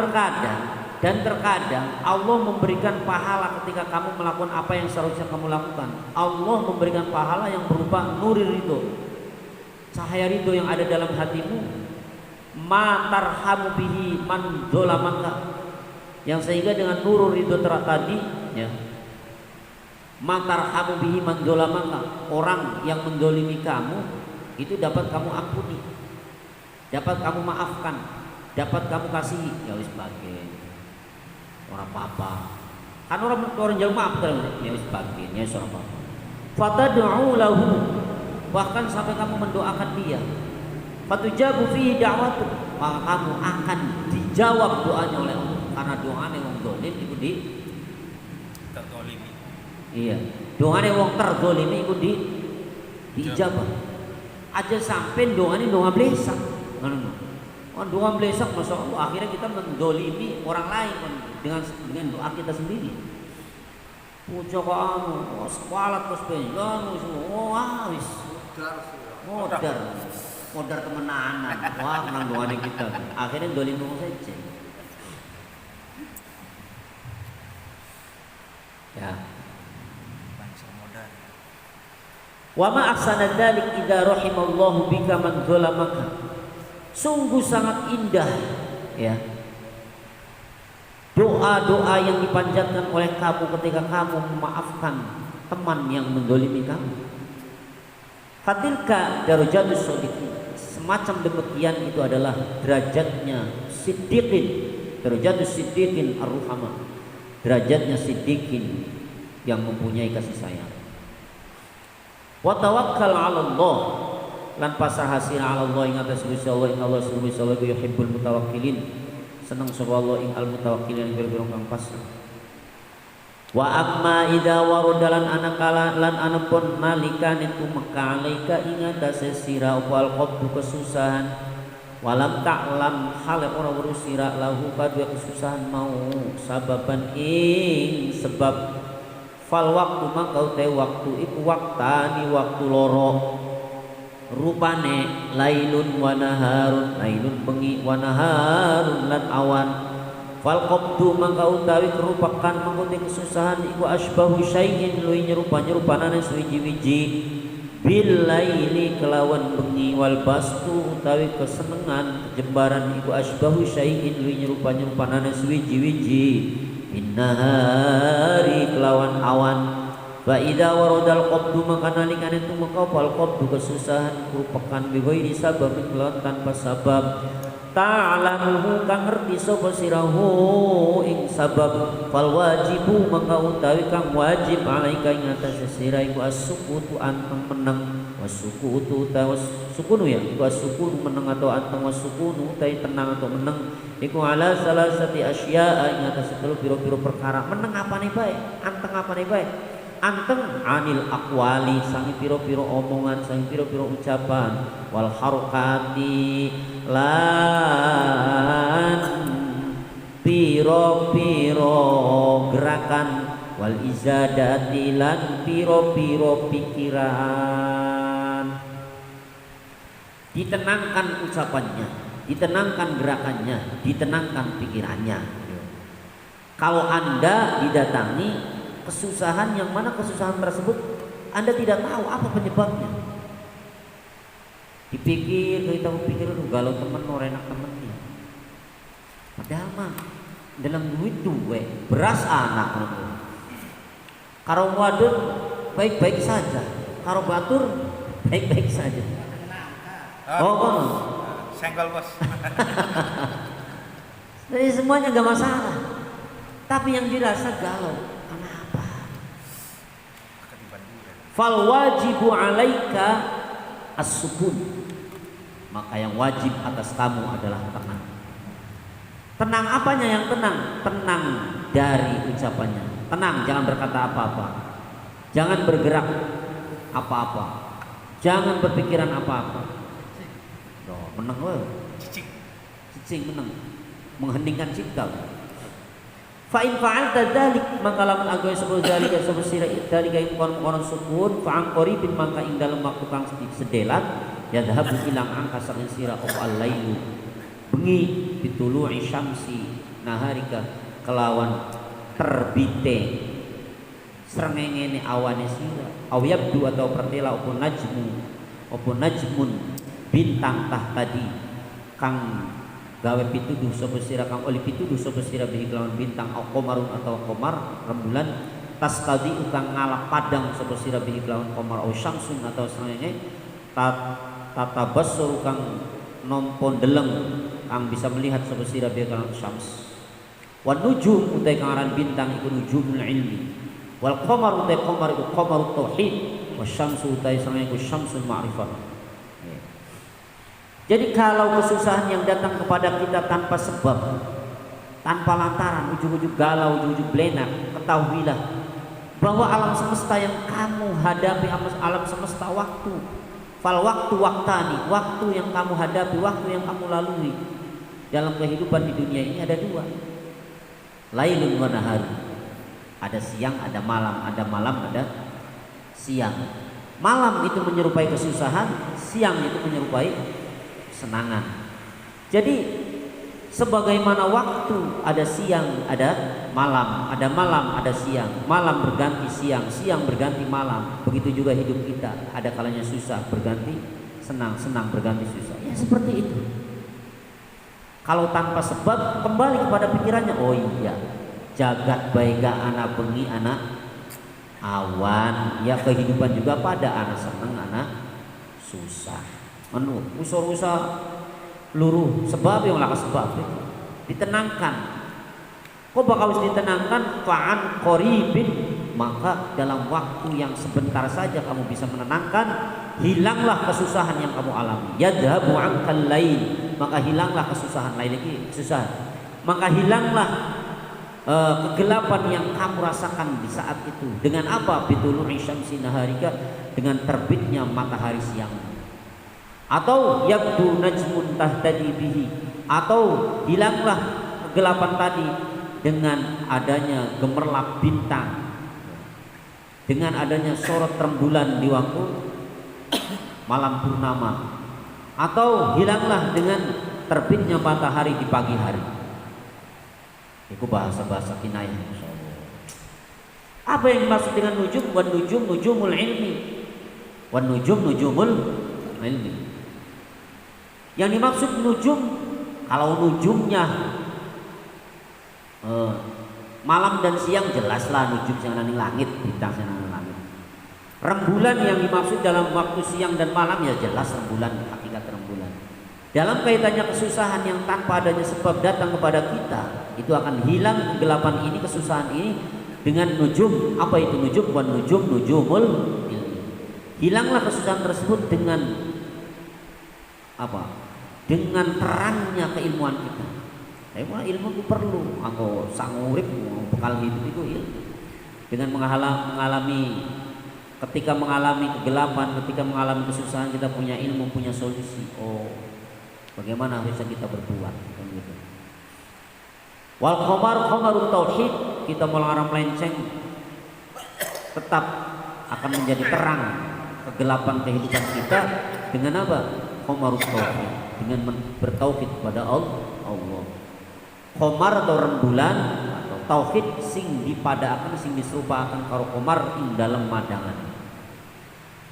terkadang Allah memberikan pahala ketika kamu melakukan apa yang seharusnya kamu lakukan. Allah memberikan pahala yang berupa nurir ridho, cahaya ridho yang ada dalam hatimu. Ma tarhamu bihi man dolamaka, yang sehingga dengan nurur ridho tadi, ya, ma tarhamu bihi man dolamaka, orang yang mendolimi kamu itu dapat kamu ampuni, dapat kamu maafkan, dapat kamu kasihi. Ya wis bagian orang apa-apa, kan orang jauh maaf kan, ya wis bagian, ya orang apa-apa. Fatad'u lahu, bahkan sampai kamu mendoakan dia. Fatujabu fihi da'watuk, maka kamu akan dijawab doanya oleh Allah, karena doanya wong dolim itu terzalimi. Iya, doanya wong terzalimi itu diijabah. Aja sampai doanya doa blesak. Doa blesak, masya Allah, akhirnya kita mendolimi orang lain dengan doa kita sendiri. Pucuk kamu, sekualat kos penjang, wis modar temenanan, wah menang doanya kita. Akhirnya dolimi saja. Ya. Wa ma ahsana dzalik idza rahimallahu bika man zalamaka. Sungguh sangat indah, ya, doa-doa yang dipanjatkan oleh kamu ketika kamu memaafkan teman yang mendolimi kamu. Fatilka darajatus shodiqin, semacam demikian itu adalah derajatnya siddiqin, darajatus siddiqin ar-ruhama, derajatnya siddiqin yang mempunyai kasih sayang. Wa tawakkal 'ala Allah, lan pasrah hasina 'ala Allah ing atas Gusti Allah, ing Allah subhanahu wa ta'ala yuhibbul mutawakkilin, seneng sapa Allah ing al mutawakkilin pira-pira kang pasrah. Wa amma idza warodalan anakala lan anapun nalikane tumeka alaika ing atase sira wal qabdu kesusahan, walam ta'lam hal ora weruh sira lahu kadhe kesusahan mau sababan ing sebab, fal waktu maka te waktu iku waktani waktu loro, rupane lailun wa naharun, lailun bengi wa naharun lan awan. Fal qabdu maka utawi kerupakan mengkuti kesusahan iku asbahu syai'in luwih nyerupa-nyerupanane suwiji-wiji bil laili kelawan bengi, wal bastu utawi kesenengan kejembaran iku asbahu syai'in luwih nyerupa-nyerupanane suwiji-wiji bin nahari kelawan awan. Wa idza waradal qabdu maka nalikane tumeka fal qabdu kesusahan kerupakan bi ghairi sababin kelawan tanpa sabab, ta'lamuhu kang ngerti sapa sirahu ing sabab, fal wajibu maka utawi kang wajib alaika ing atas sira iku as-sukutu anteng meneng, wasukutu utawa sukunu, ya iku as-sukunu meneng atau anteng, wasukunu utawi tenang atau meneng iku ala salasati asya'a ing atas telu pira-pira perkara. Meneng apane bae, anteng apane bae. Anteng anil aqwali sangi piro-piro omongan, sangi piro-piro ucapan, wal harokati lan gerakan, wal izadati lan piro-piro pikiran. Ditenangkan ucapannya, ditenangkan gerakannya, ditenangkan pikirannya. Kalau Anda didatangi kesusahan yang mana kesusahan tersebut Anda tidak tahu apa penyebabnya, dipikir kita pikir galau temen orang enak temennya, padahal mah dalam duit duwe beras anak itu. Karo wadon baik-baik saja, karo batur baik-baik saja. Oh, senggol bos. Jadi semuanya gak masalah, tapi yang dirasa galau kenapa? Fal wajibu alaika as-sukun, maka yang wajib atas kamu adalah tenang. Tenang apanya yang tenang? Tenang dari ucapannya. Tenang, jangan berkata apa-apa, jangan bergerak apa-apa, jangan berpikiran apa-apa. Menang loh, cicing menang, mengheningkan cipta. Fa in fa'alta dzalik, maka lamun agawe sebab dzalika sebab sira dzalika ing kono sukun fa an qaribin, maka ing dalem waktu kang sedelat yadhabu ilang angka saking sira op al-lailu bengi bitulu'i syamsi naharika kelawan terbite srengenge awane sira aw yabdu atau pertela opo najmun bintang tah tadi kang gawe pituduh sapa sira kang oleh pituduh sapa sira bihi kelawan bintang au qamarun atau qamar rembulan tastadi ukang ngalap padang sapa sira bihi kelawan qamar au syamsun atau srengenge tatabassur kang nampa ndeleng kang bisa melihat sapa sira bihi kelawan syams. Wan nujum utai kang aran bintang iku nujumul ilmi, wal qamar utai qamar iku qamarut tauhid, wasyamsu utai srengenge iku syamsul ma'rifah. Jadi kalau kesusahan yang datang kepada kita tanpa sebab, tanpa lantaran, ujung-ujung galau, ujung-ujung belenak, ketahuilah bahwa alam semesta yang kamu hadapi, alam semesta waktu, fal waktu waktani, waktu yang kamu hadapi, waktu yang kamu lalui dalam kehidupan di dunia ini ada dua, lailun wa nahar, ada siang, ada malam, ada siang. Malam itu menyerupai kesusahan, siang itu menyerupai senangan. Jadi sebagaimana waktu ada siang, ada malam, ada siang, malam berganti siang, siang berganti malam. Begitu juga hidup kita, ada kalanya susah berganti senang, senang berganti susah. Ya seperti itu. Kalau tanpa sebab kembali kepada pikirannya, oh iya, jagat baika anak bengi anak awan, ya kehidupan juga pada anak senang anak susah. Usah luruh sebab yang laka sebab itu ditenangkan. Kok bakal harus ditenangkan? Fa'an qaribin, maka dalam waktu yang sebentar saja kamu bisa menenangkan, hilanglah kesusahan yang kamu alami. Yadhabu ankal lail, maka hilanglah kesusahan lain lagi kesusahan. Maka hilanglah kegelapan yang kamu rasakan di saat itu. Dengan apa? Bitulu'i syamsi naharika, dengan terbitnya matahari siang. Atau yabdu najmun tahtadi bihi, atau hilanglah kegelapan tadi dengan adanya gemerlap bintang, dengan adanya sorot rembulan di waktu malam purnama, atau hilanglah dengan terbitnya matahari di pagi hari. Itu bahasa-bahasa kinayah. Apa yang dimaksud dengan nujum? Wan nujum nujumul ilmi, wan nujum nujumul ilmi. Yang dimaksud nujum, kalau nujumnya malam dan siang jelaslah nujum yang nang langit, bintang yang nang langit. Rembulan yang dimaksud dalam waktu siang dan malam ya jelas rembulan, hakikat rembulan. Dalam kaitannya kesusahan yang tanpa adanya sebab datang kepada kita, itu akan hilang kegelapan ini, kesusahan ini dengan nujum. Apa itu nujum? Wan nujum nujumul ilmi. Hilanglah kesusahan tersebut dengan apa? Dengan terangnya keilmuan kita. Ilmu itu perlu, anggo sangurip bekal hidup itu ilmu. Dengan mengalami, ketika mengalami kegelapan, ketika mengalami kesusahan, kita punya ilmu, punya solusi. Oh, bagaimana harusnya kita berbuat? Gitu. Wal qamarut tauhid, kita melarang melenceng, tetap akan menjadi terang kegelapan kehidupan kita dengan apa? Khomarut tauhid, dengan bertauhid kepada Allah. Khomar atau rembulan atau tauhid sing dipadaaken, sing diserupaaken karo khomar ing dalam madangan.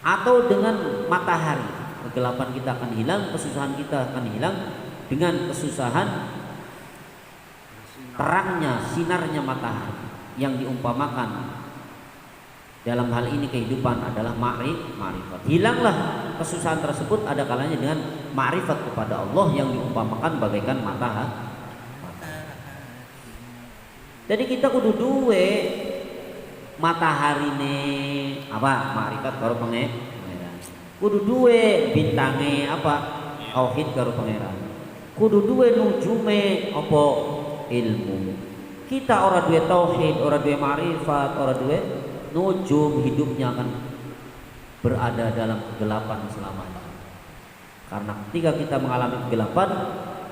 Atau dengan matahari, kegelapan kita akan hilang, kesusahan kita akan hilang dengan kesusahan terangnya, sinarnya matahari yang diumpamakan dalam hal ini kehidupan adalah ma'rifat. Hilanglah kesusahan tersebut ada kalanya dengan ma'rifat kepada Allah yang diumpamakan bagaikan matahari. Jadi kita kudu duwe matahari nih apa ma'rifat karo pangeran. Kudu duwe bintange apa tauhid karo pangeran. Kudu duwe nujume apa ilmu. Kita ora duwe tauhid, ora duwe ma'rifat, ora duwe nujum, hidupnya akan berada dalam kegelapan selamanya. Karena ketika kita mengalami kegelapan,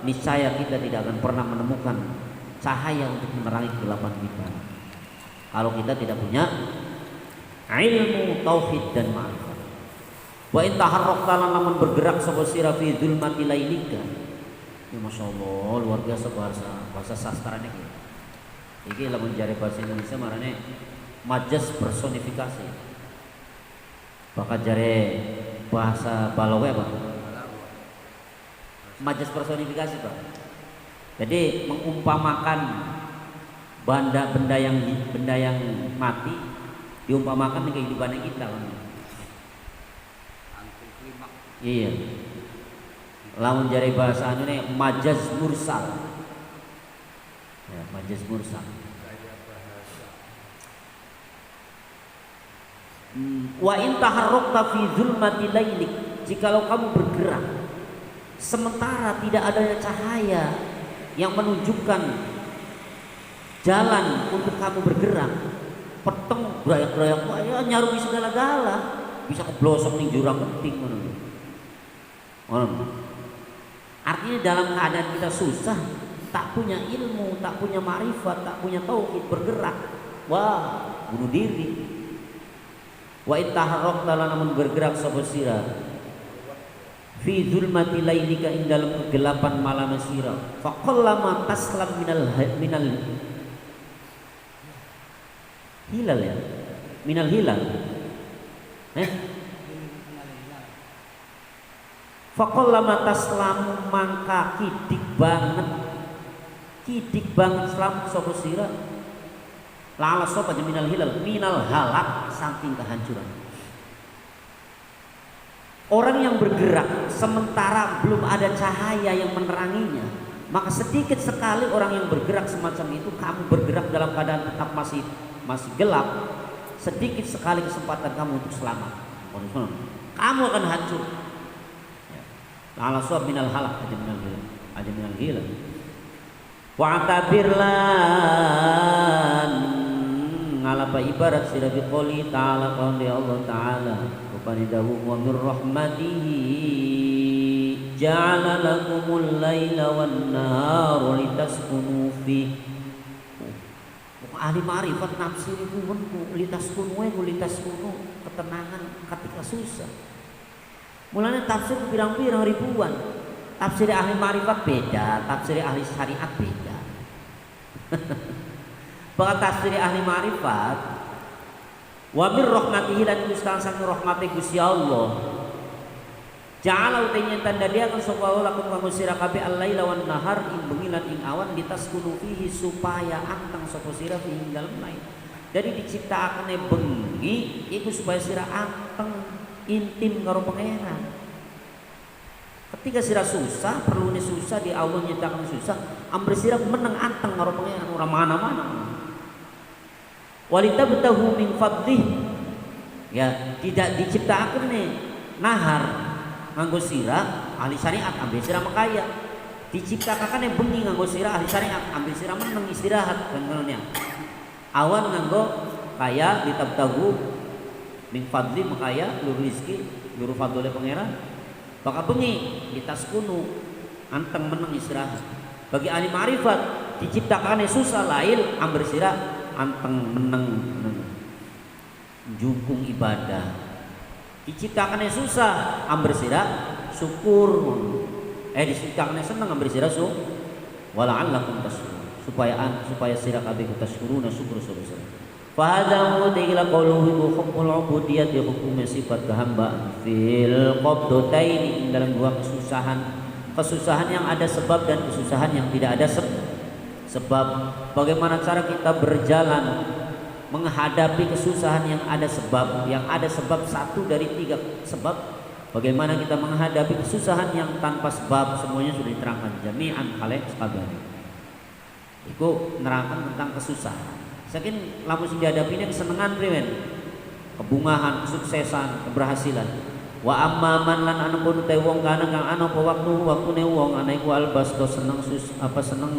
niscaya kita tidak akan pernah menemukan cahaya untuk menerangi kegelapan kita. Kalau kita tidak punya ilmu tauhid dan ma'rifat. Wa in taharraqta lamun bergerak sapa sira fi dzulmati lailika. Ya masyaallah, luar biasa bahasa sastranya iki. Iki lamun jare bahasa Indonesia marane majas personifikasi. Bakal jare bahasa Balawe apa? Majas personifikasi, Pak. Jadi mengumpamakan benda yang mati diumpamakan dengan kehidupan kita. Iya. Lamun jare bahasa anu ne majaz mursal. Ya, majaz mursal. Wa in taharraqta fi zulmati lailik, jikalau kamu bergerak sementara tidak adanya cahaya yang menunjukkan jalan untuk kamu bergerak, peteng gerayak-gerayak ya nyarungi segala-gala, bisa keblosok ning jurang penting ngono. Artinya dalam keadaan kita susah, tak punya ilmu, tak punya ma'rifat, tak punya tauhid, bergerak, wah bunuh diri. Wa ittaharraqta namun bergerak sapa sira fi zulmati lailika ing dalam kegelapan malam sira faqallama taslam minal hilal ya minal hilal faqallama taslam mangka kidik banget selamat sapa sira lala sapa minal hilal minal halak saking kehancuran. Orang yang bergerak sementara belum ada cahaya yang meneranginya, maka sedikit sekali orang yang bergerak semacam itu, kamu bergerak dalam keadaan tetap masih gelap, sedikit sekali kesempatan kamu untuk selamat. Kamu akan hancur. Lala sapa minal halak aja minal hilal. Wa'tabirlan ngalapa ibarat sira bi qouli ta'ala qouli Allah ta'ala rupane dawuh wa mir rahmatihi ja'ala lakumul laila wan nahara litaskunu fi. Ahli ma'rifat nafsir iku litaskunu ketenangan ketika susah. Mulanya tafsir pirang-pirang ribuan. Tafsir ahli ma'rifat beda, tafsir ahli syariat beda. Bahkan tafsir ahli ma'rifat wa mir rahmatihi lan kustan sang rahmate Gusti Allah. Ja'ala utenya tanda dia kan sapa lakum kamu sira kabeh al-laila wan nahar ing bengi lan ing awan ditaskunu fihi supaya anteng sapa sira ing dalem lain. Jadi diciptakane bengi iku supaya sira anteng intim karo pangeran. Ketika sira susah, perlu nih susah di Allah nyiptakan susah, ambil sira meneng anteng karo pangeran ora mana-mana. Walitabtahu min fadlih. Ya, tidak diciptakan nih nahar nganggo sira ahli syariat ambil sira makaya. Diciptakan nih bengi nganggo sira ahli syariat ambil sira meneng istirahat kan. Awan nganggo kaya litabtahu min fadli makaya luru rezeki luru fadlile pangeran. Baka bengi ditaskunu anteng meneng istirahat. Bagi ahli ma'rifat diciptakannya susah lail amber sira anteng meneng jukung ibadah. Diciptakannya susah, amber sira syukur. Diciptakannya senang, amber sira wala'allakum tashkurun. Supaya sira kabeh tashkuruna syukur syukur. Fa hadza mudilla qawluhu hukumul ubudiyyah hukum sifat kehambaan fil qabdataini dalam dua kesusahan yang ada sebab dan kesusahan yang tidak ada sebab. Bagaimana cara kita berjalan menghadapi kesusahan yang ada sebab satu dari tiga sebab. Bagaimana kita menghadapi kesusahan yang tanpa sebab, semuanya sudah diterangkan jami'an khalaq sekalian. Iku nerangkan tentang kesusahan. Saking lamun sing dihadapi ini kesenangan priwen, kebungahan, kesuksesan, keberhasilan. Wa amma man lan anu pun te wong kana kang ana apa waktune wong ana iku albasdo seneng seneng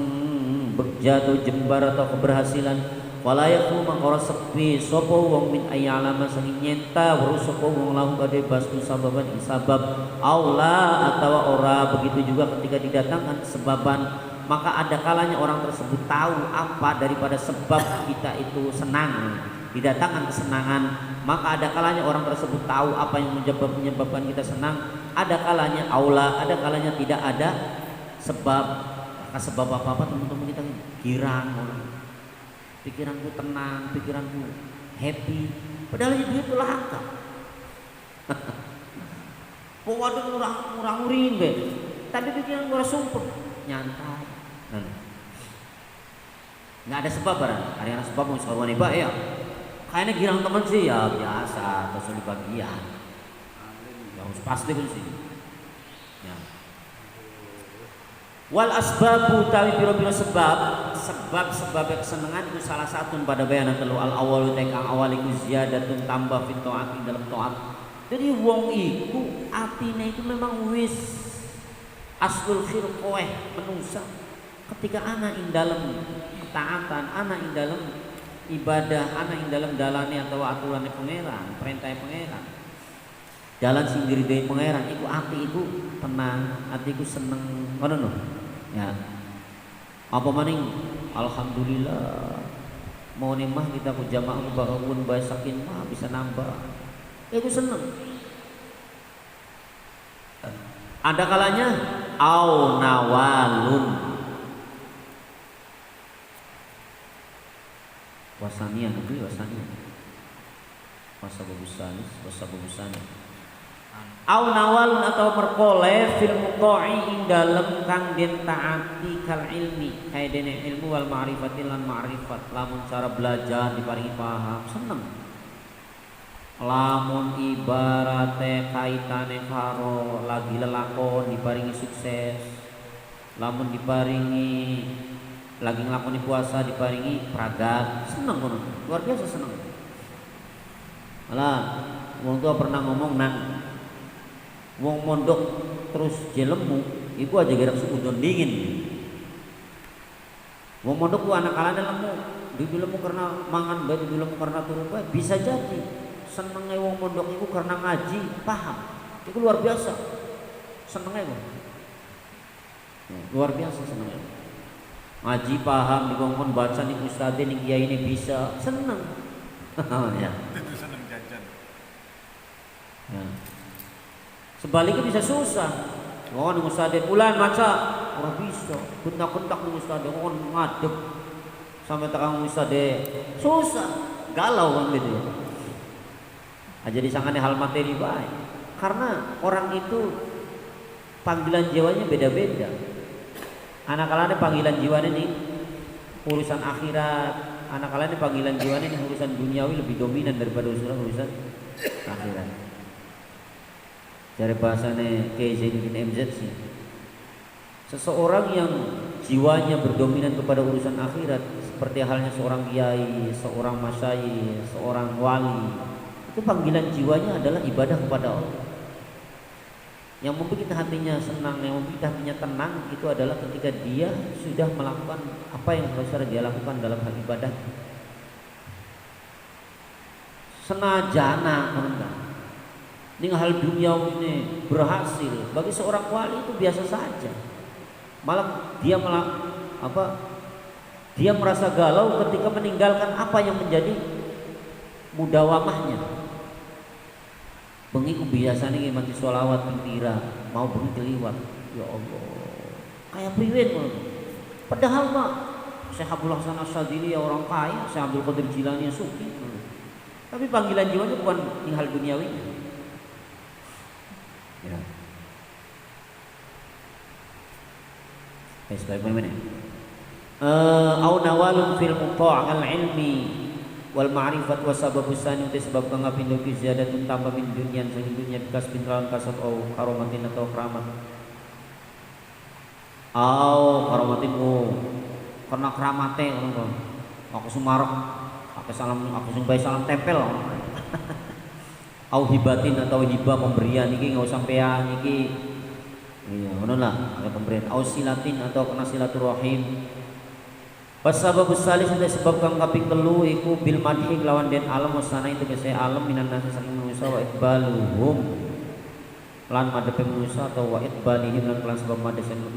jatuh jembar atau keberhasilan. Wala yaku mangkora sepi sapa wong min ayyalama sing nyenta weruh sapa wong lahu kade bastu sababan isabab aula atau ora. Begitu juga ketika didatangkan sebaban, maka ada kalanya orang tersebut tahu apa daripada sebab kita itu senang, didatangkan kesenangan. Maka ada kalanya orang tersebut tahu apa yang menyebabkan kita senang. Ada kalanya aula, ada kalanya tidak ada sebab. Maka sebab apa-apa teman-teman kita girang, pikiranku tenang, pikiranku happy, padahal itu langka. Waduh murah urin be, tapi pikiran gue sumpah nyantai. Nggak ada sebab barang, ada yang sebab mau sekarang nih ya. Kayaknya girang teman sih ya biasa, atau di bagian. Yang pasti kan sih. Ya. Wal asbabu tawi piro-piro sebab kesenangan itu salah satu pada bayanan telu al awalu tekang awal iku ziyadatun tambah fit taati dalam taat. Jadi wong iku atine itu memang wis aslul khirqoeh menungsa. Ketika anak ing dalam ketaatan, anak ing dalam ibadah, anak ing dalam dalane atau aturannya pangeran, perintahnya pangeran, jalan sendiri dari pangeran, iku ati iku tenang, ati iku seneng, ngono no. Ya. Apa maning? Alhamdulillah. Mau nimah kita ku jamaah bahawun basakin mah bisa nambah. Iku seneng. Ada kalanya au nawalun. Wasania nanti wasania. Wasabusani. Au nawalun atau perkole fil muqa'i ing dalem kang den taati kal ilmi kaya dene ilmu wal ma'rifati lan ma'rifat. Lamun cara belajar diparingi paham seneng. Lamun ibarate kaitane karo lagi lelakon diparingi sukses. Lamun diparingi lagi nglakoni puasa diparingi pragat, seneng kono. Luar biasa seneng. Malah wong tua pernah ngomong nang wong mondok terus jelemu, iku aja gerak suudon dingin. Wong mondok ku anak-anak lemu, dibilemu karena mangan bae, dibilemu karena turu bae, bisa jadi senenge wong mondok iku karena ngaji, paham. Iku luar biasa. Senenge kok. Luar biasa senenge. Ngaji paham, dikongkon baca nih ustadz nih kiai ini bisa, seneng. Ya. Itu seneng jajan. Ya. Sebaliknya bisa susah. Oh nih ustadz bulan maca, orang bisa. Kuntak-kuntak nih ustadz, orang ngadep sampai tekang ustadz, susah, galau kan gitu ya. Jadi sangatnya hal materi baik. Karena orang itu panggilan jiwanya beda-beda. Anak kalane panggilan jiwanya nih urusan akhirat, anak kalane panggilan jiwanya nih urusan duniawi lebih dominan daripada urusan akhirat. Dari bahasanya Kiai Zainuddin MZ sih, seseorang yang jiwanya berdominan kepada urusan akhirat seperti halnya seorang kiai, seorang masyayikh, seorang wali, itu panggilan jiwanya adalah ibadah kepada Allah. Yang membuat hatinya senang, yang membuat hatinya tenang itu adalah ketika dia sudah melakukan apa yang harus dia lakukan dalam hal ibadah. Senajana ini hal dunia ini berhasil bagi seorang wali itu biasa saja. Malah dia Dia merasa galau ketika meninggalkan apa yang menjadi mudawamahnya. Bengi ku biasane nggih mati sholawat pira mau bengi keliwat. Ya Allah. Kayak priwen ngono. Padahal mah Syekh Abdul Hasan Asy-Syadzili ya orang kaya, Syekh Abdul Qadir Jilani ya suki. Tapi panggilan jiwanya bukan hal duniawi. Ya. Bagaimana? Au nawalun fil muta' al-ilmi wal ma'rifat wa sababus sani uti sebab kang apindo ki ziyadatun tambah min dunyan sang dunya bekas pintrawan kasab au karomatin atau keramat. Au karomatin karena keramate ngono. Aku sumarek, aku sing bae salam tempel. Au hibatin atau hibah pemberian iki enggak sampean iki. Iya, ngono lah, ada pemberian au silatin atau kena silaturahim. Pasababus salis itu sebab kang kaping telu iku bil madhi lawan den alam wasana itu kese alam minan nasi saking manusia wa itbaluhum lan madhepe manusia atau wa itbalihim lan kelan sebab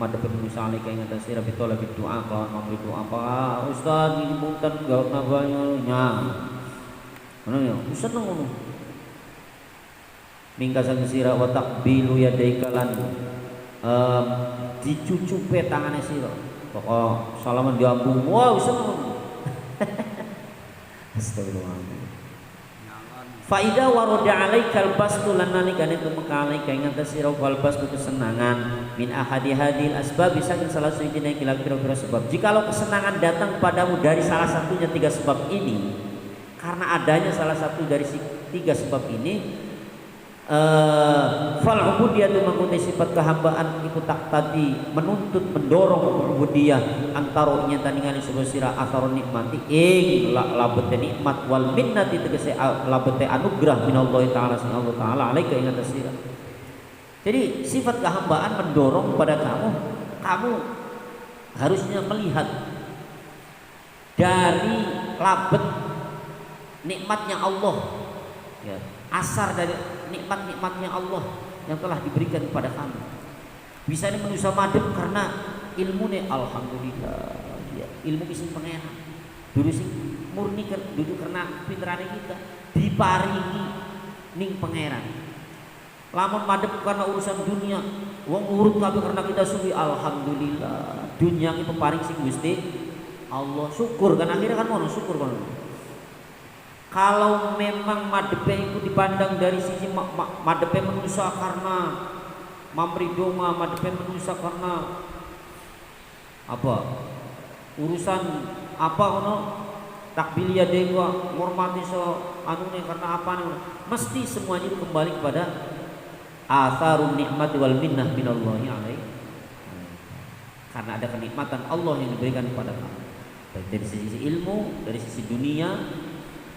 madhepe manusia alika ing atas sira bitol lebih doa kawan memberi doa apa ustaz ini bukan gak nabanya nya ngono ya ustaz ngono mingkasan sira wa takbilu yadaika lan dicucupe tangane sira pokok salaman diambung wah bisa astagfirullahaladzim faida waroda alaikal bastu lan nalikane tumeka alaika ing atas sira wal bastu kesenangan min ahadi hadil asbab bisa salah satu dina kira-kira sebab jikalau kesenangan datang padamu dari salah satunya tiga sebab ini karena adanya salah satu dari tiga sebab ini fal ubudiyah itu mengikuti sifat kehambaan iku tak tadi menuntut mendorong ubudiyah antara nyata ningali sebuah sira asar nikmati ing labete nikmat wal minnati tegese labete anugerah minallahi taala sing Allah taala alaika ing atas sira. Jadi sifat kehambaan mendorong pada kamu harusnya melihat dari labet nikmatnya Allah ya, asar dari nikmat-nikmatnya Allah yang telah diberikan kepada kamu. Bisa ini manusia madep karena ilmu nih alhamdulillah ya, ilmu isin pangeran dulu sing murni duduk karena pinterane kita diparingi ning pangeran. Lamun madep karena urusan dunia wong urut kabeh karena kita suwi alhamdulillah dunia iki peparing sing Gusti Allah syukur kan akhirnya kan ngono syukur kan. Kalau memang madepe itu dipandang dari sisi madepe manusia karena memberi doma, madepe manusia karena apa urusan apa ono takbilia dewa ngormati so anune karena apa nih mesti semuanya itu kembali kepada atharun nikmati wal minnah minallahi alaihi karena ada kenikmatan Allah yang diberikan kepada kamu baik dari sisi ilmu, dari sisi dunia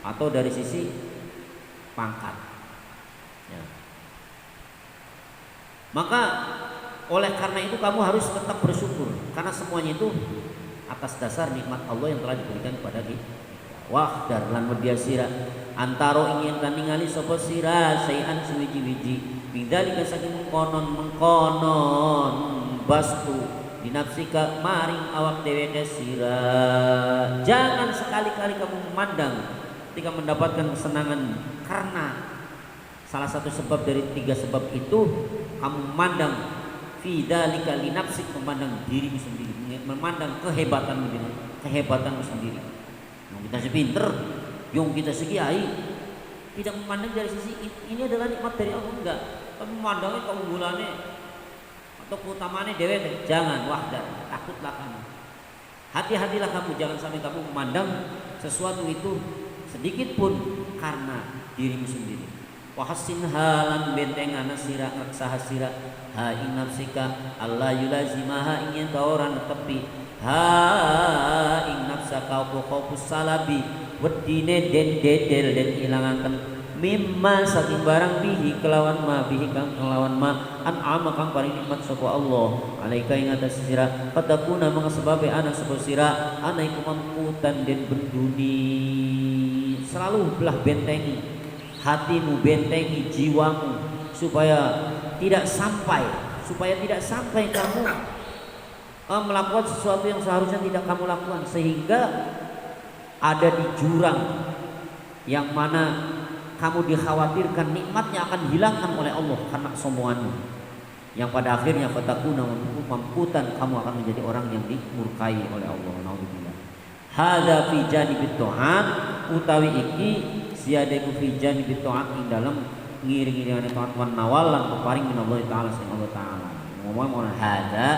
atau dari sisi pangkat ya. Maka oleh karena itu kamu harus tetap bersyukur karena semuanya itu atas dasar nikmat Allah yang telah diberikan kepada kita. Wah darlan media sira antaro ingin ningali sapa sira sayan suwiji-wiji bidalika saking mengkonon bastu dinafsika maring awak dheweke sira. Jangan sekali-kali kamu memandang ketika mendapatkan kesenangan karena salah satu sebab dari tiga sebab itu kamu memandang fidzalika li nafsik memandang dirimu sendiri memandang kehebatanmu sendiri yang kita sepinter yang kita sekiai tidak memandang dari sisi ini adalah nikmat dari Allah enggak tapi memandangnya keunggulannya atau keutamaannya dewe jangan wahdah takutlah kamu hati-hatilah kamu jangan sampai kamu memandang sesuatu itu sedikit pun karena dirimu sendiri. Wahsin halan bentengan sira ngreksaha sira ha ing nafsika Allah yulazimaha ingin tauran tepi ha ing nafsaka qopus salabi wedine den dedel den ilangaken mimma saking barang bihi kelawan ma bihi kang kelawan ma an'ama kang paring nikmat sapa Allah alaika ing atas sira fatakuna mangasebabe ana sapa sira ana iku mamputan den benduni selalu belah bentengi hatimu, bentengi jiwamu supaya tidak sampai kamu melakukan sesuatu yang seharusnya tidak kamu lakukan, sehingga ada di jurang yang mana kamu dikhawatirkan nikmatnya akan dihilangkan oleh Allah karena kesombonganmu, yang pada akhirnya fatakuna mamputan, kamu akan menjadi orang yang dimurkai oleh Allah. Naudzubillah. Hadza fi janibit ta'at, utawi iki siadeku fi janibit ta'at ing dalam ngiring-ngiringane ta'at wan nawal lan peparing minallahi taala sing Allah taala. Ngomong hadza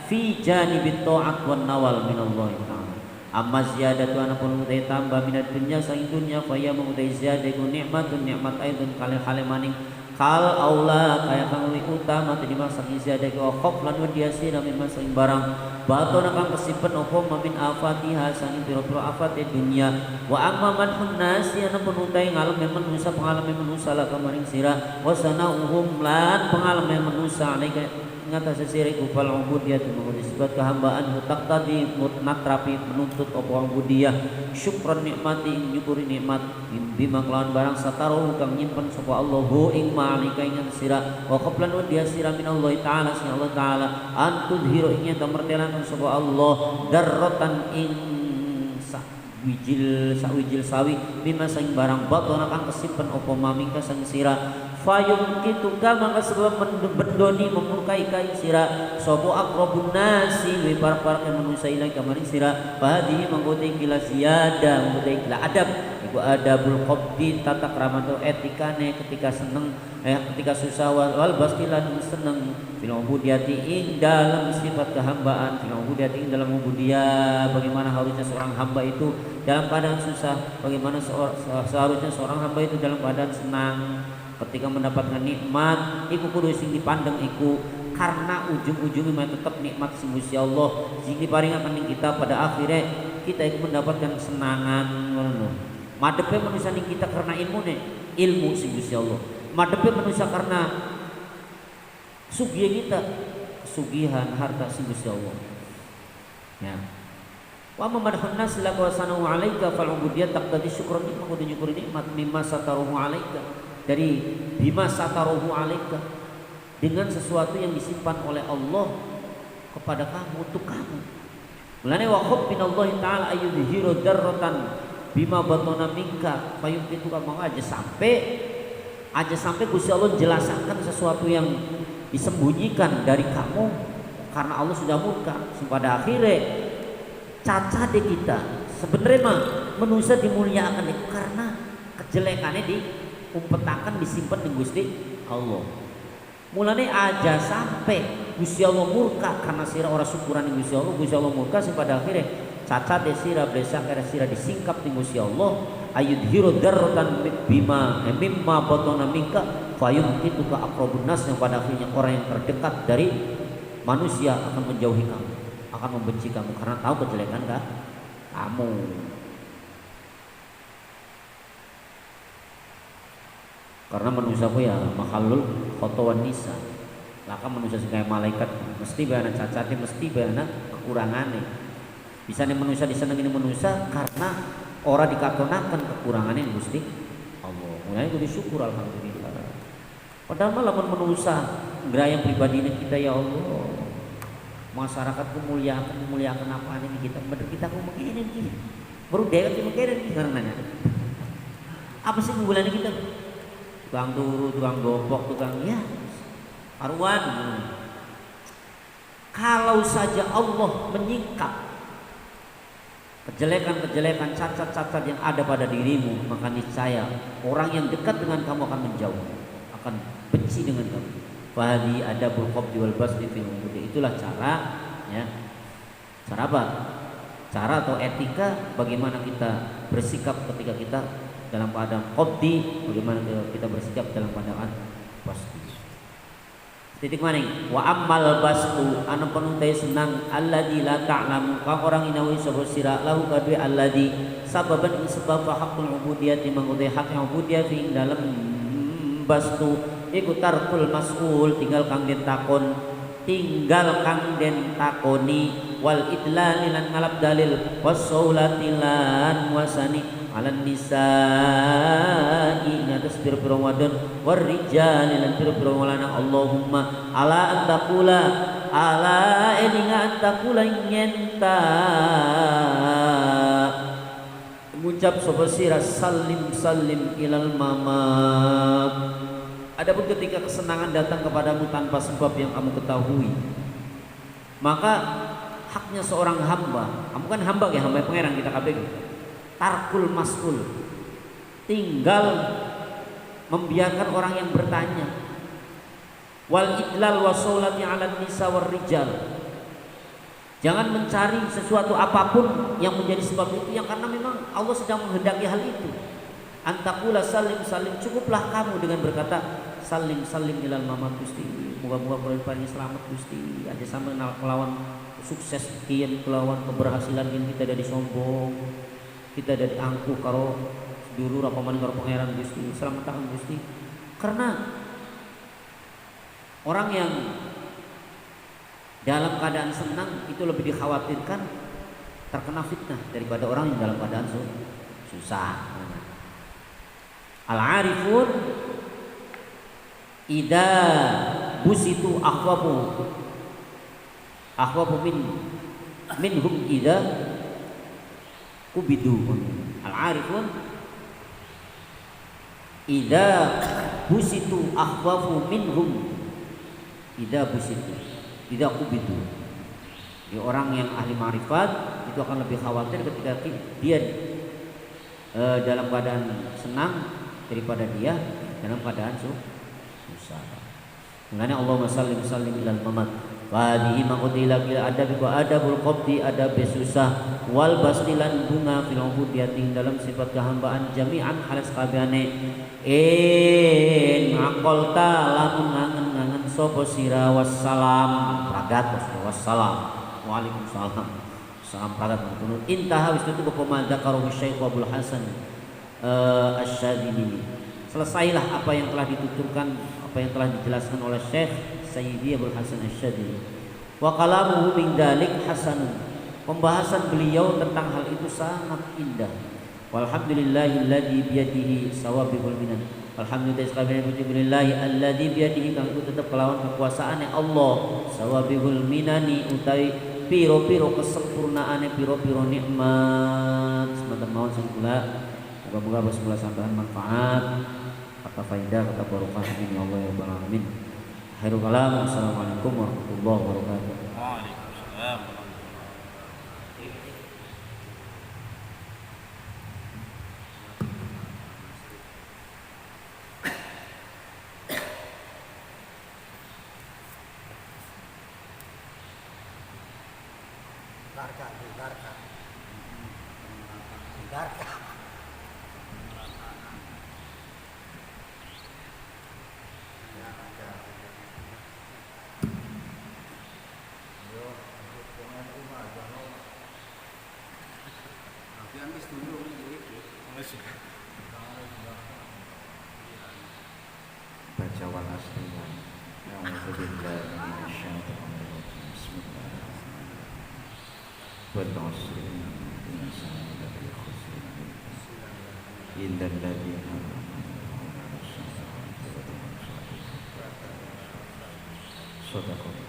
fi janibit ta'at wan nawal minallahi taala. Amma ziyadatu anapun utai tambah minat dunya sang dunya faya mengutai ziyadaku nikmatun nikmat aidun kali maning kal aula kaya kang luwih utama tinimbang saking ziyadaku khaf lan wadiasi min masing barang batona kang kesimpen opo mamin afatiha sang pira-pira afat dunya wa amma man hunnasi anapun utai ngalem manusa pengalame manusa la kamaring sira wa sanauhum lan pengalame manusa alaika ngatasi siriku fal ubudiyah mengudi sifat kehambaan hutak tadi mutnat rapi menuntut opo ubudiyah syukran nikmati nyukuri nikmat bima kelawan barang sataruh kang nyimpen sapa Allah hu ing ma'alika ingan sira wa qablan wa dia sira minallahi ta'ala sing Allah ta'ala antud hiro ingnya tamertelan sapa Allah darrotan ing wijil sawi bima sang barang batona kang kesimpen opo mamika sang sira fayum kitu kama sebab bendoni memurkai kai sira sapa aqrabun nasi wi par-par manusia ila kamaring sira fadi mengkuti kila ziyada mengkuti kila adab iku adabul qabdi tata krama atau etikane ketika seneng ketika susah wal bastilan seneng fil ubudiyati ing dalam sifat kehambaan fil ubudiyati ing dalam ubudiyah bagaimana harusnya seorang hamba itu dalam keadaan susah, bagaimana seharusnya seorang hamba itu dalam keadaan senang. Ketika mendapatkan nikmat iku kudu sing dipandang iku karena ujung-ujungnya tetap nikmat sing Gusti Allah sing diparingaken ning kita pada akhirnya kita iku mendapatkan kesenangan ngono. Madepe manusia ning kita karena ilmu sing Gusti Allah. Madepe manusia karena sugih kita, sugihan harta sing Gusti Allah. Ya. Wa mamadhun nas la qasanahu alaika fal ubudiyah taqtadi syukran nikmat kudu nyukuri nikmat mimma sataruhu alaika dari bima sataruhu alaika dengan sesuatu yang disimpan oleh Allah kepada kamu untuk kamu. Mulane wa khub minallahi taala ayyudhiru darratan bima batana minka fayumkitu kamu aja sampai Gusti Allah jelaskan sesuatu yang disembunyikan dari kamu karena Allah sudah murka pada akhirnya cacat di kita sebenarnya mah manusia dimuliakan itu karena kejelekannya diumpetakan disimpan di Gusti Allah. Mulane aja sampai Gusti Allah murka karena sira ora syukuran di Gusti Allah murka pada akhirnya cacat de sira blesa kira sira disingkap di Gusti Allah ayudhiru darratan bima mimma batana minka fayum itu ka aqrabun nas yang pada akhirnya orang yang terdekat dari manusia akan menjauhi kamu, akan membenci kamu karena tahu kejelekan kamu. Karena manusia ku ya makhluk khotowan nisa. Laka manusia sing kaya malaikat mesti bayana cacatnya, mesti bayana kekurangannya. Bisa nih manusia disenengin manusia karena orang dikatonakan kekurangannya Gusti Allah. Mulai kudu syukur alhamdulillah. Padahal malah manusia ngerayang pribadi kita ya Allah. Masyarakat memuliakan apa ini kita bener kita ku mengkirin ki baru dewek mengkirin ki karena apa sih bulan kita tukang turu tukang gopok tukang ya karuan. Kalau saja Allah menyingkap kejelekan-kejelekan cacat-cacat yang ada pada dirimu maka niscaya orang yang dekat dengan kamu akan menjauh, akan benci dengan kamu. Fahadi adabul qabdi wal basdi fil ubudi. Itulah cara ya. Cara apa? Cara atau etika bagaimana kita bersikap ketika kita dalam keadaan qabdi, bagaimana kita bersikap dalam keadaan basdi. Titik maning wa ammal basdu anu penuntai senang alladzi la ta'lamu ka orang inawi sapa sira lahu kadwe alladzi sababan sebab hakul ubudiyati mangudai hak ubudiyah fi dalam basdu iku tarkul mas'ul tinggal kang den takoni wal idlal lan ngalap dalil wasaulati lan wasani alan nisa'i ngatas pira-pira wadon war rijal lan pira-pira walana Allahumma ala antaqula ala elingan takulay ngenta ngucap sapa sira salim salim ilal mamat. Adapun ketika kesenangan datang kepadamu tanpa sebab yang kamu ketahui, maka haknya seorang hamba, kamu kan hamba ya, hamba pangeran kita kabeh, tarkul mas'ul, tinggal membiarkan orang yang bertanya, wal idlal wasolati ala nisa war rijal, jangan mencari sesuatu apapun yang menjadi sebab itu yang karena memang Allah sedang menghendaki hal itu. Antakula salim salim, cukuplah kamu dengan berkata salim salim ilal mamat Gusti, moga-moga paling selamat Gusti, aja sama melawan sukses kian, kelawan keberhasilan yang kita dari sombong, kita dari angkuh karo dulu rapaman karo pangeran Gusti, selamat tangan Gusti. Karena orang yang dalam keadaan senang itu lebih dikhawatirkan terkena fitnah daripada orang yang dalam keadaan susah. Al-arifun idza busitu akhwabu minhum idza kubidu. Al-arifun idza busitu akhwabu minhum idza busitu idza kubidu. Jadi orang yang ahli marifat itu akan lebih khawatir ketika dia dalam keadaan senang daripada dia dalam keadaan susah. Mengenai Allahumma sallim sallim ilal mamat Fadihi maqutila bil adabi wa adabul qabdi adab susah wal baslilan bunga fil ubudiyati dalam sifat kehambaan jami'an halas kabehane ngaqolta lamun ngangen-ngangen sapa sira wassalam pragat wassalam waalaikumsalam salam pragat kunut intaha wis tutup koma dzakaru Syekh Abdul Hasan Asy-Syadzili. Selesailah apa yang telah dituturkan, apa yang telah dijelaskan oleh Syekh Sayyidi Abdul Hasan Asy-Syadzili. Wa kalamuhu min dzalik hasanun. Pembahasan beliau tentang hal itu sangat indah. Walhamdulillahilladzi biyadihi sawabul minan. Alhamdulillah alladzi biyadihi kang itu tetap kelawan kekuasaane Allah sawabul minani utawi piro-piro kesempurnaane piro-piro nikmat semanten mawon sing kula. Moga-moga bersemula sampean manfaat, kata faidah, kata barokah ini Allah ya rabbal alamin. Khairul kalam. Assalamualaikum warahmatullahi wabarakatuh. Waalaikumsalam. Baca wal aslinya. A'udzubillahi minasyaitonir rajim. Bismillahirrahmanirrahim. Wal 'asri innal insana lafi khusr illa alladziina amanu wa 'amilus salihati wa tawasaw bis sabr. Shadaqallah.